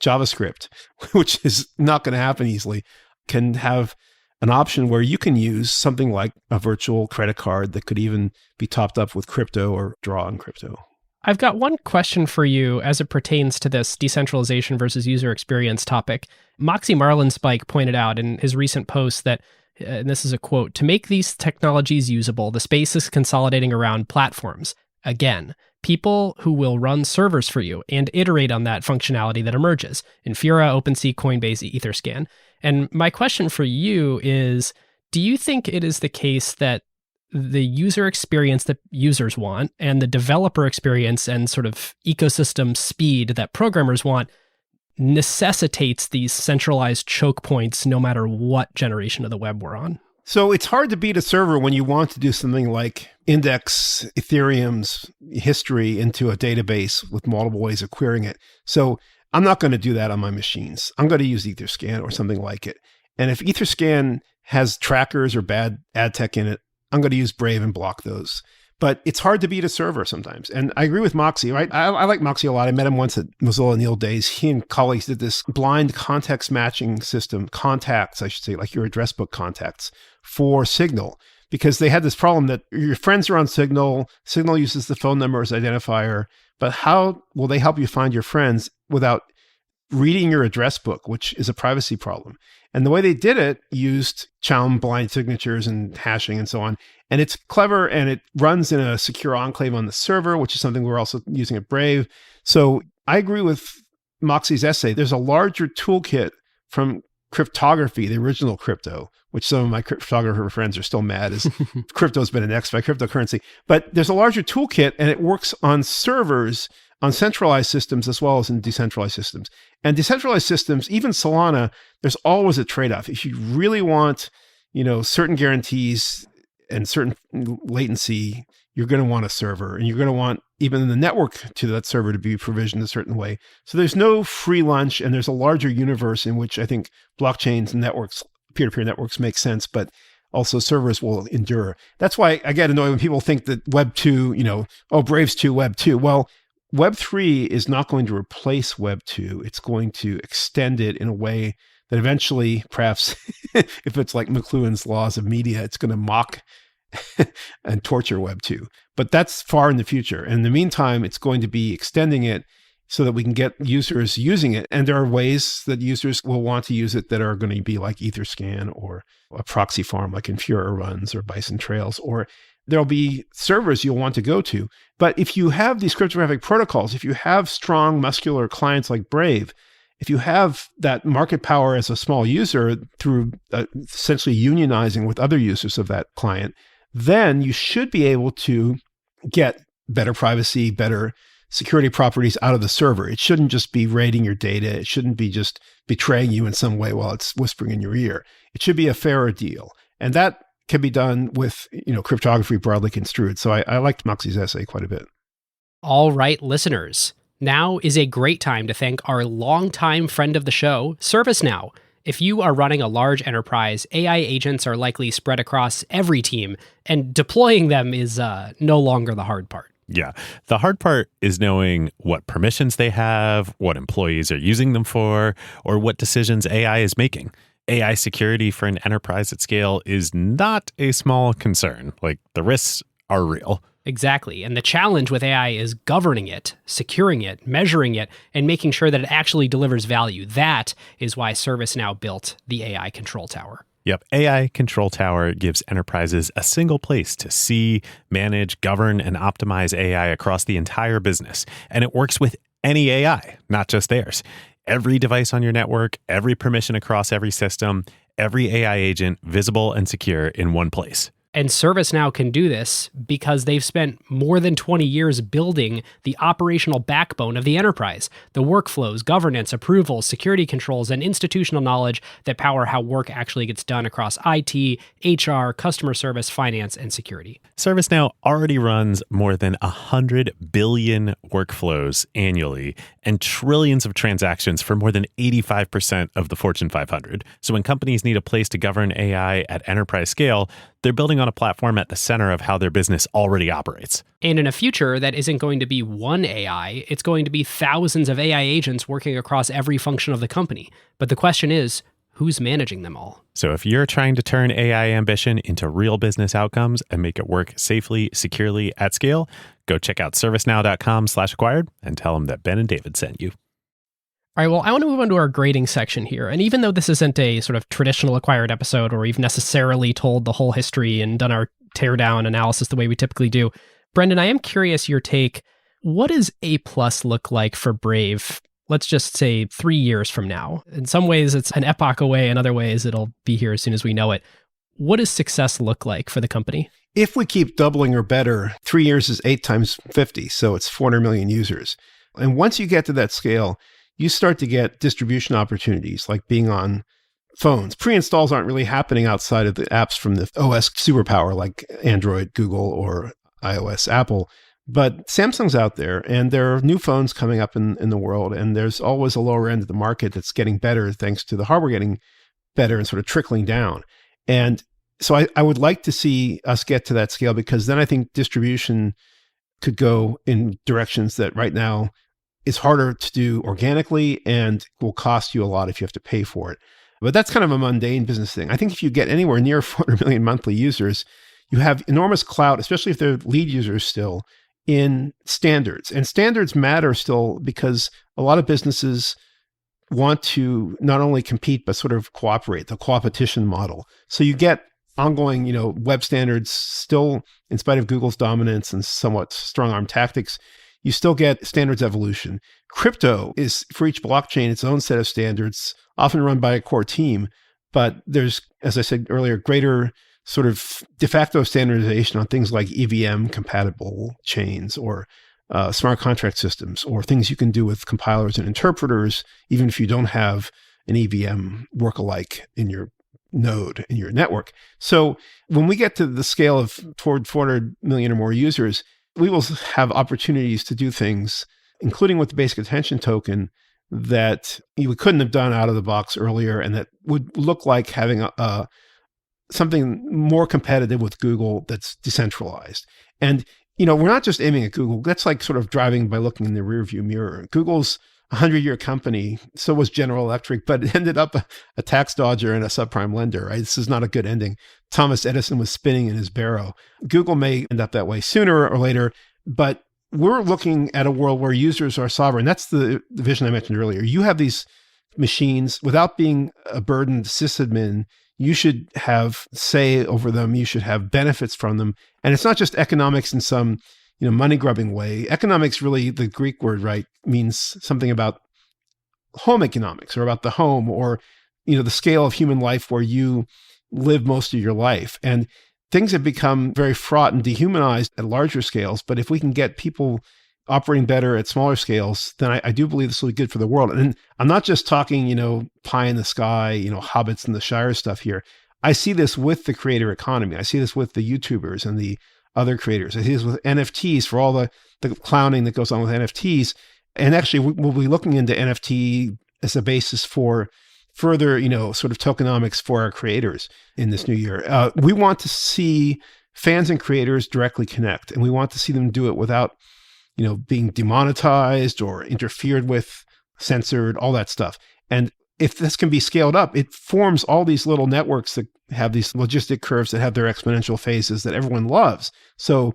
JavaScript, which is not going to happen easily, can have an option where you can use something like a virtual credit card that could even be topped up with crypto or draw on crypto. I've got one question for you as it pertains to this decentralization versus user experience topic. Moxie Marlinspike pointed out in his recent post that, and this is a quote, "To make these technologies usable, the space is consolidating around platforms. Again, people who will run servers for you and iterate on that functionality that emerges. Infura, OpenSea, Coinbase, Etherscan." And my question for you is, do you think it is the case that the user experience that users want and the developer experience and sort of ecosystem speed that programmers want necessitates these centralized choke points no matter what generation of the web we're on? So it's hard to beat a server when you want to do something like index Ethereum's history into a database with multiple ways of querying it. So I'm not going to do that on my machines. I'm going to use Etherscan or something like it. And if Etherscan has trackers or bad ad tech in it, I'm going to use Brave and block those. But it's hard to beat a server sometimes. And I agree with Moxie, right? I like Moxie a lot. I met him once at Mozilla in the old days. He and colleagues did this blind context matching system, contacts, I should say, like your address book contacts for Signal, because they had this problem that your friends are on Signal. Signal uses the phone number as identifier, but how will they help you find your friends without reading your address book, which is a privacy problem? And the way they did it used Chaum blind signatures and hashing and so on. And it's clever and it runs in a secure enclave on the server, which is something we're also using at Brave. So I agree with Moxie's essay. There's a larger toolkit from cryptography, the original crypto, which some of my cryptographer friends are still mad as crypto's been annexed by cryptocurrency. But there's a larger toolkit and it works on servers, on centralized systems as well as in decentralized systems. And decentralized systems, even Solana, there's always a trade-off. If you really want, certain guarantees and certain latency, you're going to want a server, and you're going to want even the network to that server to be provisioned a certain way. So there's no free lunch, and there's a larger universe in which I think blockchains and networks, peer-to-peer networks make sense, but also servers will endure. That's why I get annoyed when people think that Web 2, Braves 2, Web 2. Well, Web 3 is not going to replace Web 2. It's going to extend it in a way that eventually, perhaps, if it's like McLuhan's laws of media, it's going to mock and torture Web 2. But that's far in the future. And in the meantime, it's going to be extending it so that we can get users using it. And there are ways that users will want to use it that are going to be like Etherscan or a proxy farm like Infura runs or Bison Trails, or there'll be servers you'll want to go to. But if you have these cryptographic protocols, if you have strong muscular clients like Brave, if you have that market power as a small user through essentially unionizing with other users of that client, then you should be able to get better privacy, better security properties out of the server. It shouldn't just be raiding your data. It shouldn't be just betraying you in some way while it's whispering in your ear. It should be a fairer deal. And that can be done with, cryptography broadly construed. So I liked Moxie's essay quite a bit. All right, listeners. Now is a great time to thank our longtime friend of the show, ServiceNow. If you are running a large enterprise, AI agents are likely spread across every team, and deploying them is no longer the hard part. Yeah. The hard part is knowing what permissions they have, what employees are using them for, or what decisions AI is making. AI security for an enterprise at scale is not a small concern. Like, the risks are real. Exactly. And the challenge with AI is governing it, securing it, measuring it, and making sure that it actually delivers value. That is why ServiceNow built the AI Control Tower. Yep. AI Control Tower gives enterprises a single place to see, manage, govern, and optimize AI across the entire business. And it works with any AI, not just theirs. Every device on your network, every permission across every system, every AI agent visible and secure in one place. And ServiceNow can do this because they've spent more than 20 years building the operational backbone of the enterprise, the workflows, governance, approvals, security controls, and institutional knowledge that power how work actually gets done across IT, HR, customer service, finance, and security. ServiceNow already runs more than 100 billion workflows annually and trillions of transactions for more than 85% of the Fortune 500. So when companies need a place to govern AI at enterprise scale, they're building on a platform at the center of how their business already operates. And in a future that isn't going to be one AI, it's going to be thousands of AI agents working across every function of the company. But the question is, who's managing them all? So if you're trying to turn AI ambition into real business outcomes and make it work safely, securely, at scale, go check out servicenow.com/acquired and tell them that Ben and David sent you. All right, well, I want to move on to our grading section here. And even though this isn't a sort of traditional acquired episode where we've necessarily told the whole history and done our teardown analysis the way we typically do, Brendan, I am curious your take. What does A+ look like for Brave, let's just say 3 years from now? In some ways, it's an epoch away. In other ways, it'll be here as soon as we know it. What does success look like for the company? If we keep doubling or better, 3 years is 8 times 50, so it's 400 million users. And once you get to that scale, you start to get distribution opportunities like being on phones. Pre-installs aren't really happening outside of the apps from the OS superpower like Android, Google, or iOS, Apple. But Samsung's out there, and there are new phones coming up in the world, and there's always a lower end of the market that's getting better thanks to the hardware getting better and sort of trickling down. And so I would like to see us get to that scale, because then I think distribution could go in directions that right now is harder to do organically and will cost you a lot if you have to pay for it. But that's kind of a mundane business thing. I think if you get anywhere near 400 million monthly users, you have enormous clout, especially if they're lead users still, in standards. And standards matter still because a lot of businesses want to not only compete, but sort of cooperate, the coopetition model. So you get ongoing, web standards still, in spite of Google's dominance and somewhat strong-arm tactics, you still get standards evolution. Crypto is, for each blockchain, its own set of standards, often run by a core team. But there's, as I said earlier, greater sort of de facto standardization on things like EVM compatible chains or smart contract systems, or things you can do with compilers and interpreters, even if you don't have an EVM work-alike in your node in your network. So when we get to the scale of toward 400 million or more users, we will have opportunities to do things, including with the basic attention token, that we couldn't have done out of the box earlier, and that would look like having something more competitive with Google that's decentralized. And, we're not just aiming at Google. That's like sort of driving by looking in the rearview mirror. Google's a 100-year company. So was General Electric, but it ended up a tax dodger and a subprime lender, right? This is not a good ending. Thomas Edison was spinning in his barrow. Google may end up that way sooner or later, but we're looking at a world where users are sovereign. That's the vision I mentioned earlier. You have these machines without being a burdened sysadmin. You should have say over them. You should have benefits from them. And it's not just economics in some money grubbing way. Economics, really, the Greek word, right, means something about home economics, or about the home, or, the scale of human life where you live most of your life. And things have become very fraught and dehumanized at larger scales. But if we can get people operating better at smaller scales, then I do believe this will be good for the world. And I'm not just talking, pie in the sky, hobbits in the Shire stuff here. I see this with the creator economy. I see this with the YouTubers and the other creators. I see this with NFTs for all the clowning that goes on with NFTs. And actually, we'll be looking into NFT as a basis for further, sort of tokenomics for our creators in this new year. We want to see fans and creators directly connect, and we want to see them do it without, being demonetized or interfered with, censored, all that stuff. And if this can be scaled up, it forms all these little networks that have these logistic curves that have their exponential phases that everyone loves. So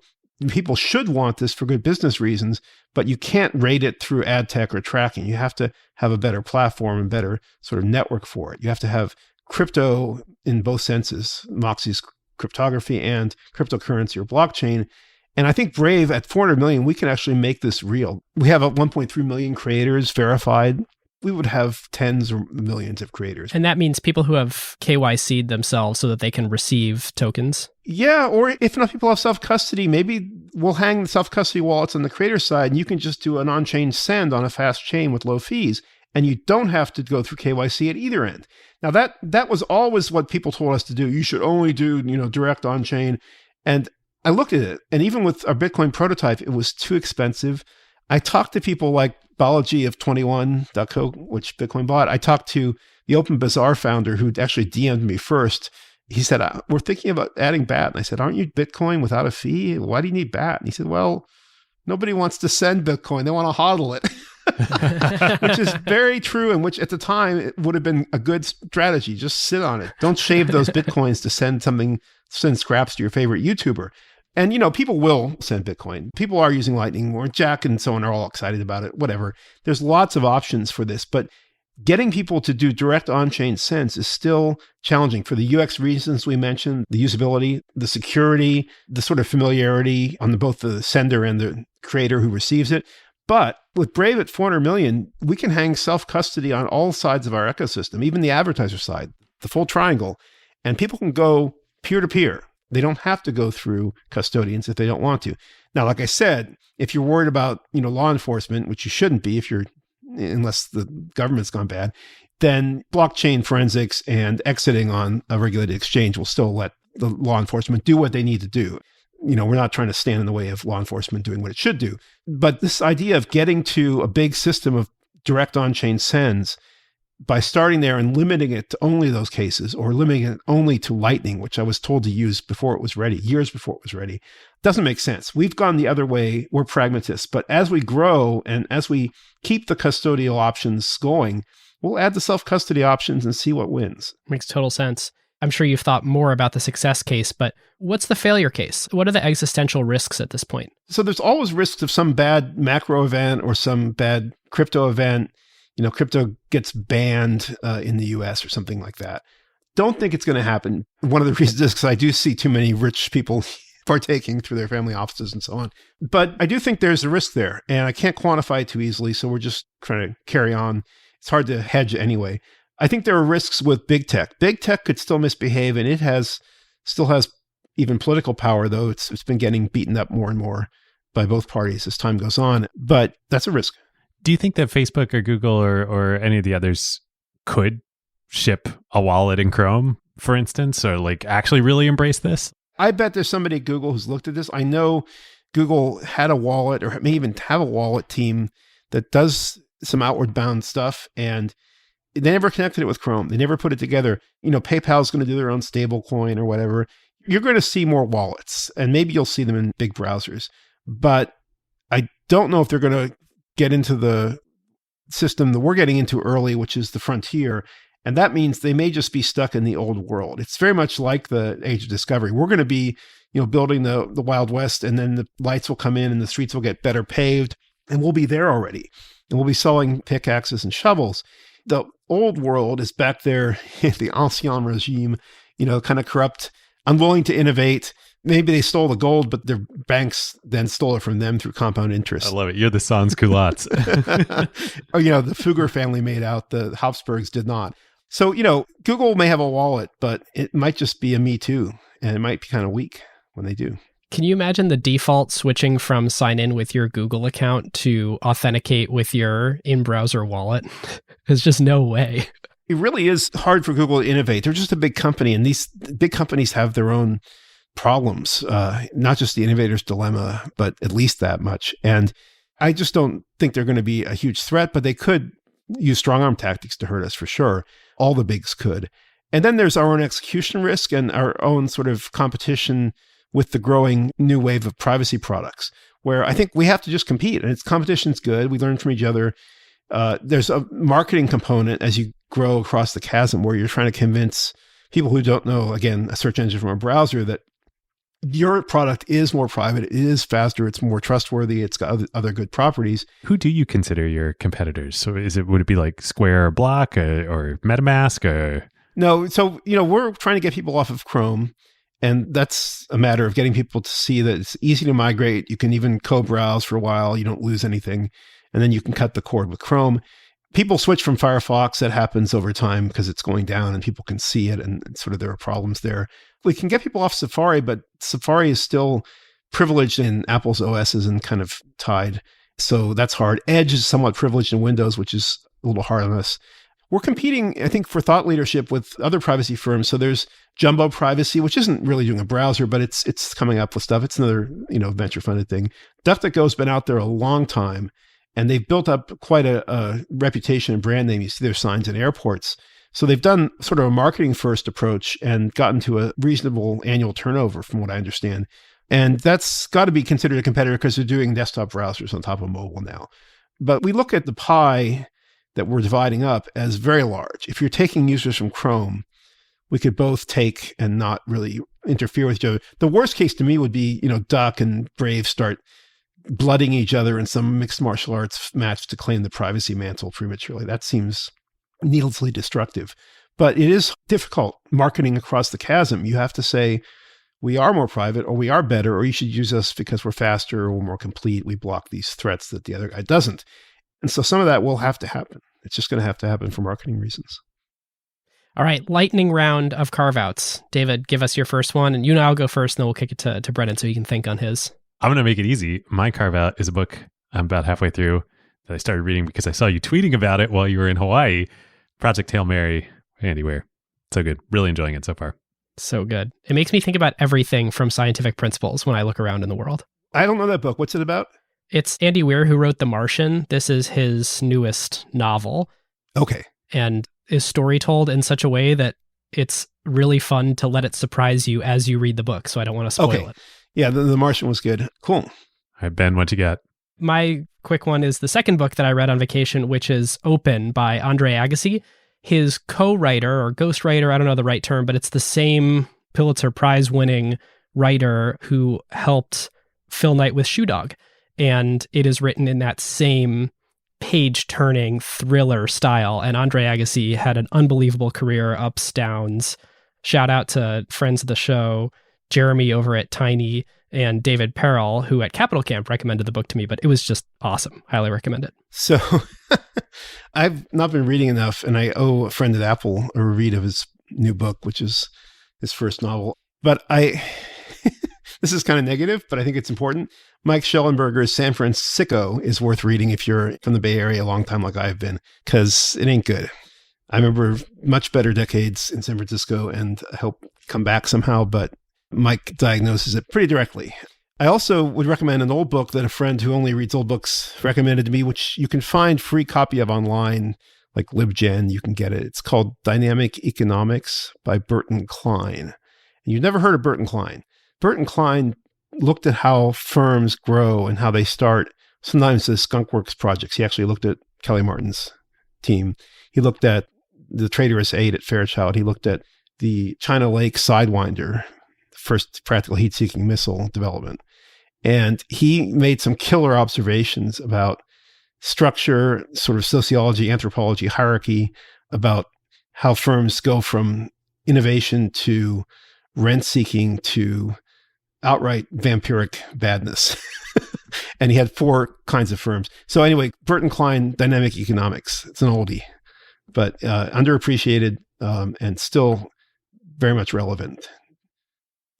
people should want this for good business reasons, but you can't rate it through ad tech or tracking. You have to have a better platform and better sort of network for it. You have to have crypto in both senses, Moxie's cryptography and cryptocurrency or blockchain. And I think Brave at 400 million, we can actually make this real. We have 1.3 million creators verified. We would have tens or millions of creators. And that means people who have KYC'd themselves so that they can receive tokens? Yeah, or if enough people have self-custody, maybe we'll hang the self-custody wallets on the creator side, and you can just do an on-chain send on a fast chain with low fees, and you don't have to go through KYC at either end. Now, that was always what people told us to do. You should only do, direct on-chain. And I looked at it, and even with our Bitcoin prototype, it was too expensive. I talked to people like Balaji of 21.co, which Bitcoin bought. I talked to the Open Bazaar founder who actually DM'd me first. He said, we're thinking about adding BAT. And I said, aren't you Bitcoin without a fee? Why do you need BAT? And he said, well, nobody wants to send Bitcoin. They want to hodl it, which is very true. And which at the time, it would have been a good strategy. Just sit on it. Don't shave those Bitcoins to send scraps to your favorite YouTuber. And, people will send Bitcoin. People are using Lightning more. Jack and so on are all excited about it, whatever. There's lots of options for this, but getting people to do direct on-chain sends is still challenging for the UX reasons we mentioned, the usability, the security, the sort of familiarity on both the sender and the creator who receives it. But with Brave at 400 million, we can hang self-custody on all sides of our ecosystem, even the advertiser side, the full triangle, and people can go peer-to-peer. They don't have to go through custodians if they don't want to. Now, like I said, if you're worried about, law enforcement, which you shouldn't be unless the government's gone bad, then blockchain forensics and exiting on a regulated exchange will still let the law enforcement do what they need to do. We're not trying to stand in the way of law enforcement doing what it should do. But this idea of getting to a big system of direct on-chain sends by starting there and limiting it to only those cases or limiting it only to Lightning, which I was told to use before it was ready, years before it was ready, doesn't make sense. We've gone the other way. We're pragmatists. But as we grow and as we keep the custodial options going, we'll add the self-custody options and see what wins. Makes total sense. I'm sure you've thought more about the success case, but what's the failure case? What are the existential risks at this point? So there's always risks of some bad macro event or some bad crypto event. Crypto gets banned in the US or something like that. Don't think it's going to happen. One of the reasons is because I do see too many rich people partaking through their family offices and so on. But I do think there's a risk there, and I can't quantify it too easily, so we're just trying to carry on. It's hard to hedge anyway. I think there are risks with big tech. Big tech could still misbehave, and it still has even political power, though it's been getting beaten up more and more by both parties as time goes on. But that's a risk. Do you think that Facebook or Google or any of the others could ship a wallet in Chrome, for instance, or actually really embrace this? I bet there's somebody at Google who's looked at this. I know Google had a wallet or may even have a wallet team that does some outward bound stuff, and they never connected it with Chrome. They never put it together. PayPal's going to do their own stable coin or whatever. You're going to see more wallets, and maybe you'll see them in big browsers. But I don't know if they're going to get into the system that we're getting into early, which is the frontier. And that means they may just be stuck in the old world. It's very much like the age of discovery. We're going to be, building the Wild West, and then the lights will come in and the streets will get better paved, and we'll be there already. And we'll be selling pickaxes and shovels. The old world is back there in the ancien regime, kind of corrupt, unwilling to innovate. Maybe they stole the gold, but their banks then stole it from them through compound interest. I love it. You're the sans culottes. The Fugger family made out. The Habsburgs did not. So, Google may have a wallet, but it might just be a Me Too. and it might be kind of weak when they do. Can you imagine the default switching from sign in with your Google account to authenticate with your in-browser wallet? There's just no way. It really is hard for Google to innovate. They're just a big company, and these big companies have their own problems, not just the innovator's dilemma, but at least that much. And I just don't think they're going to be a huge threat, but they could use strong arm tactics to hurt us for sure. All the bigs could. And then there's our own execution risk and our own sort of competition with the growing new wave of privacy products, where I think we have to just compete. And competition's good. We learn from each other. There's a marketing component as you grow across the chasm where you're trying to convince people who don't know, again, a search engine from a browser, that your product is more private, it is faster, it's more trustworthy, it's got other good properties. Who do you consider your competitors? So would it be like Square or Block or MetaMask or? No, so we're trying to get people off of Chrome, and that's a matter of getting people to see that it's easy to migrate. You can even co-browse for a while, you don't lose anything, and then you can cut the cord with Chrome. People switch from Firefox. That happens over time because it's going down and people can see it, and sort of there are problems there. We can get people off Safari, but Safari is still privileged in Apple's OSs and kind of tied. So that's hard. Edge is somewhat privileged in Windows, which is a little hard on us. We're competing, I think, for thought leadership with other privacy firms. So there's Jumbo Privacy, which isn't really doing a browser, but it's coming up with stuff. It's another, venture-funded thing. DuckDuckGo's been out there a long time, and they've built up quite a reputation and brand name. You see their signs in airports. So they've done sort of a marketing first approach and gotten to a reasonable annual turnover from what I understand. And that's got to be considered a competitor because they're doing desktop browsers on top of mobile now. But we look at the pie that we're dividing up as very large. If you're taking users from Chrome, we could both take and not really interfere with each other. The worst case to me would be, Duck and Brave start blooding each other in some mixed martial arts match to claim the privacy mantle prematurely. That seems needlessly destructive. But it is difficult marketing across the chasm. You have to say, we are more private, or we are better, or you should use us because we're faster or we're more complete. We block these threats that the other guy doesn't. And so some of that will have to happen. It's just going to have to happen for marketing reasons. All right, lightning round of Carve Outs. David, give us your first one, and I'll go first, and then we'll kick it to Brennan so he can think on his. I'm going to make it easy. My Carve Out is a book I'm about halfway through that I started reading because I saw you tweeting about it while you were in Hawaii. Project Hail Mary, Andy Weir. So good. Really enjoying it so far. So good. It makes me think about everything from Scientific Principles when I look around in the world. I don't know that book. What's it about? It's Andy Weir who wrote The Martian. This is his newest novel. Okay. And is story told in such a way that it's really fun to let it surprise you as you read the book. So I don't want to spoil it. Yeah, the Martian was good. Cool. All right, Ben, what you got? My quick one is the second book that I read on vacation, which is Open by Andre Agassi. His co-writer or ghostwriter, I don't know the right term, but it's the same Pulitzer Prize winning writer who helped Phil Knight with Shoe Dog. And it is written in that same page-turning thriller style. And Andre Agassi had an unbelievable career, ups, downs. Shout out to friends of the show, Jeremy over at Tiny, and David Perrell, who at Capital Camp recommended the book to me, but it was just awesome. Highly recommend it. So I've not been reading enough, and I owe a friend at Apple a read of his new book, which is his first novel. But this is kind of negative, but I think it's important. Mike Schellenberger's San Francisco is worth reading if you're from the Bay Area a long time like I've been, because it ain't good. I remember much better decades in San Francisco, and I hope come back somehow, but Mike diagnoses it pretty directly. I also would recommend an old book that a friend who only reads old books recommended to me, which you can find free copy of online, like LibGen, you can get it. It's called Dynamic Economics by Burton Klein. And you've never heard of Burton Klein. Burton Klein looked at how firms grow and how they start, sometimes as skunkworks projects. He actually looked at Kelly Martin's team. He looked at the Traitorous 8 at Fairchild. He looked at the China Lake Sidewinder, first practical heat-seeking missile development. And he made some killer observations about structure, sort of sociology, anthropology, hierarchy, about how firms go from innovation to rent-seeking to outright vampiric badness. And he had 4 kinds of firms. So anyway, Burton Klein, Dynamic Economics. It's an oldie, but underappreciated and still very much relevant.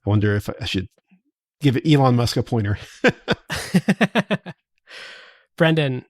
I wonder if I should give Elon Musk a pointer. Brendan,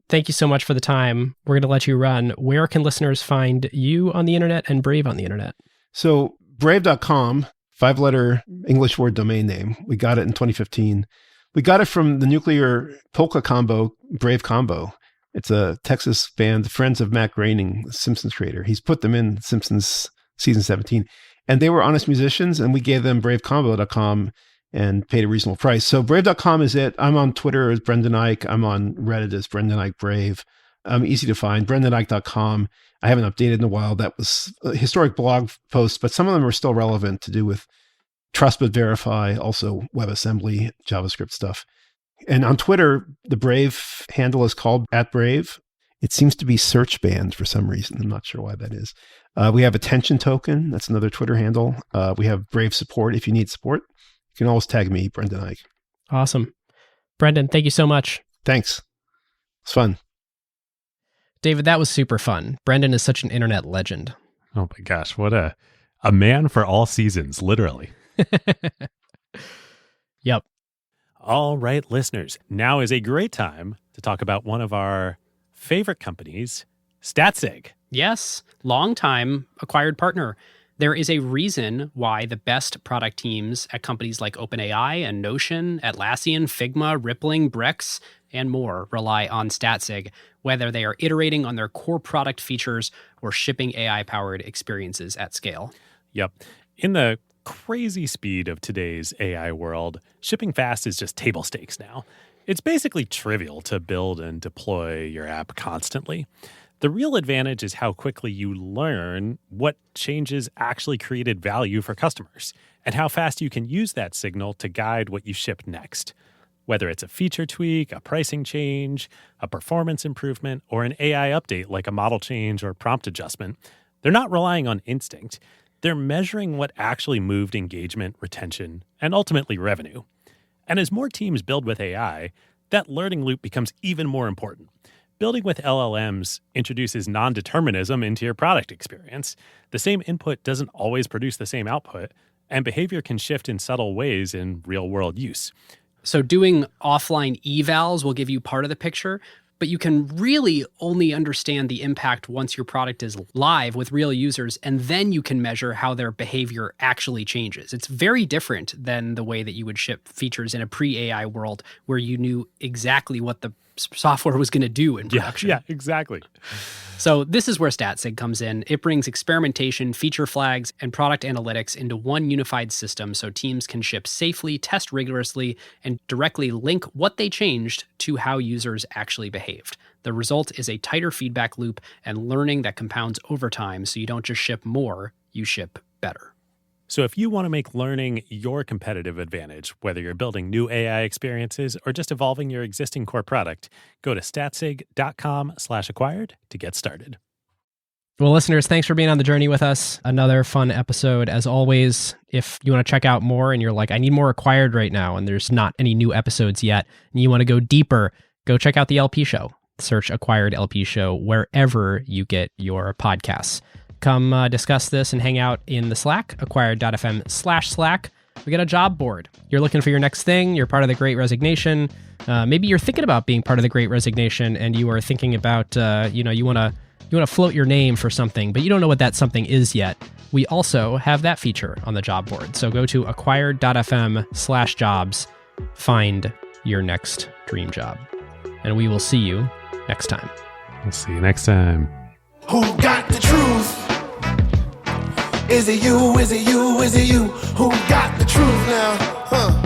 thank you so much for the time. We're going to let you run. Where can listeners find you on the internet and Brave on the internet? So brave.com, 5-letter English word domain name. We got it in 2015. We got it from the nuclear polka combo, Brave Combo. It's a Texas band, friends of Matt Groening, the Simpsons creator. He's put them in Simpsons season 17. And they were honest musicians, and we gave them bravecombo.com and paid a reasonable price. So brave.com is it. I'm on Twitter as Brendan Eich. I'm on Reddit as Brendan Eich Brave. I'm easy to find, brendaneich.com. I haven't updated in a while. That was a historic blog post, but some of them are still relevant to do with trust but verify, also WebAssembly, JavaScript stuff. And on Twitter, the Brave handle is called @Brave. It seems to be search banned for some reason. I'm not sure why that is. We have Attention Token. That's another Twitter handle. We have Brave support. If you need support, you can always tag me, Brendan Eich. Awesome. Brendan, thank you so much. Thanks. It's fun. David, that was super fun. Brendan is such an internet legend. Oh my gosh, what a man for all seasons, literally. Yep. All right, listeners, now is a great time to talk about one of our favorite companies, Statsig. Yes, long-time acquired partner. There is a reason why the best product teams at companies like OpenAI and Notion, Atlassian, Figma, Rippling, Brex, and more rely on Statsig, whether they are iterating on their core product features or shipping AI-powered experiences at scale. Yep. In the crazy speed of today's AI world, shipping fast is just table stakes now. It's basically trivial to build and deploy your app constantly. The real advantage is how quickly you learn what changes actually created value for customers and how fast you can use that signal to guide what you ship next. Whether it's a feature tweak, a pricing change, a performance improvement, or an AI update like a model change or prompt adjustment, they're not relying on instinct. They're measuring what actually moved engagement, retention, and ultimately revenue. And as more teams build with AI, that learning loop becomes even more important. Building with LLMs introduces non-determinism into your product experience. The same input doesn't always produce the same output, and behavior can shift in subtle ways in real-world use. So doing offline evals will give you part of the picture, but you can really only understand the impact once your product is live with real users, and then you can measure how their behavior actually changes. It's very different than the way that you would ship features in a pre-AI world where you knew exactly what the software was going to do in production. Yeah, exactly. So this is where Statsig comes in. It brings experimentation, feature flags, and product analytics into one unified system so teams can ship safely, test rigorously, and directly link what they changed to how users actually behaved. The result is a tighter feedback loop and learning that compounds over time, so you don't just ship more, you ship better. So if you want to make learning your competitive advantage, whether you're building new AI experiences or just evolving your existing core product, go to statsig.com/acquired to get started. Well, listeners, thanks for being on the journey with us. Another fun episode. As always, if you want to check out more and you're like, I need more acquired right now, and there's not any new episodes yet, and you want to go deeper, go check out the LP show. Search Acquired LP Show wherever you get your podcasts. Come discuss this and hang out in the Slack, acquired.fm/Slack. We got a job board. You're looking for your next thing. You're part of the Great Resignation. Maybe you're thinking about being part of the Great Resignation, and you are thinking about, you want to float your name for something, but you don't know what that something is yet. We also have that feature on the job board. So go to acquired.fm/jobs. Find your next dream job. And we will see you next time. We'll see you next time. Who got the truth? Is it you? Is it you? Is it you? Who got the truth now? Huh?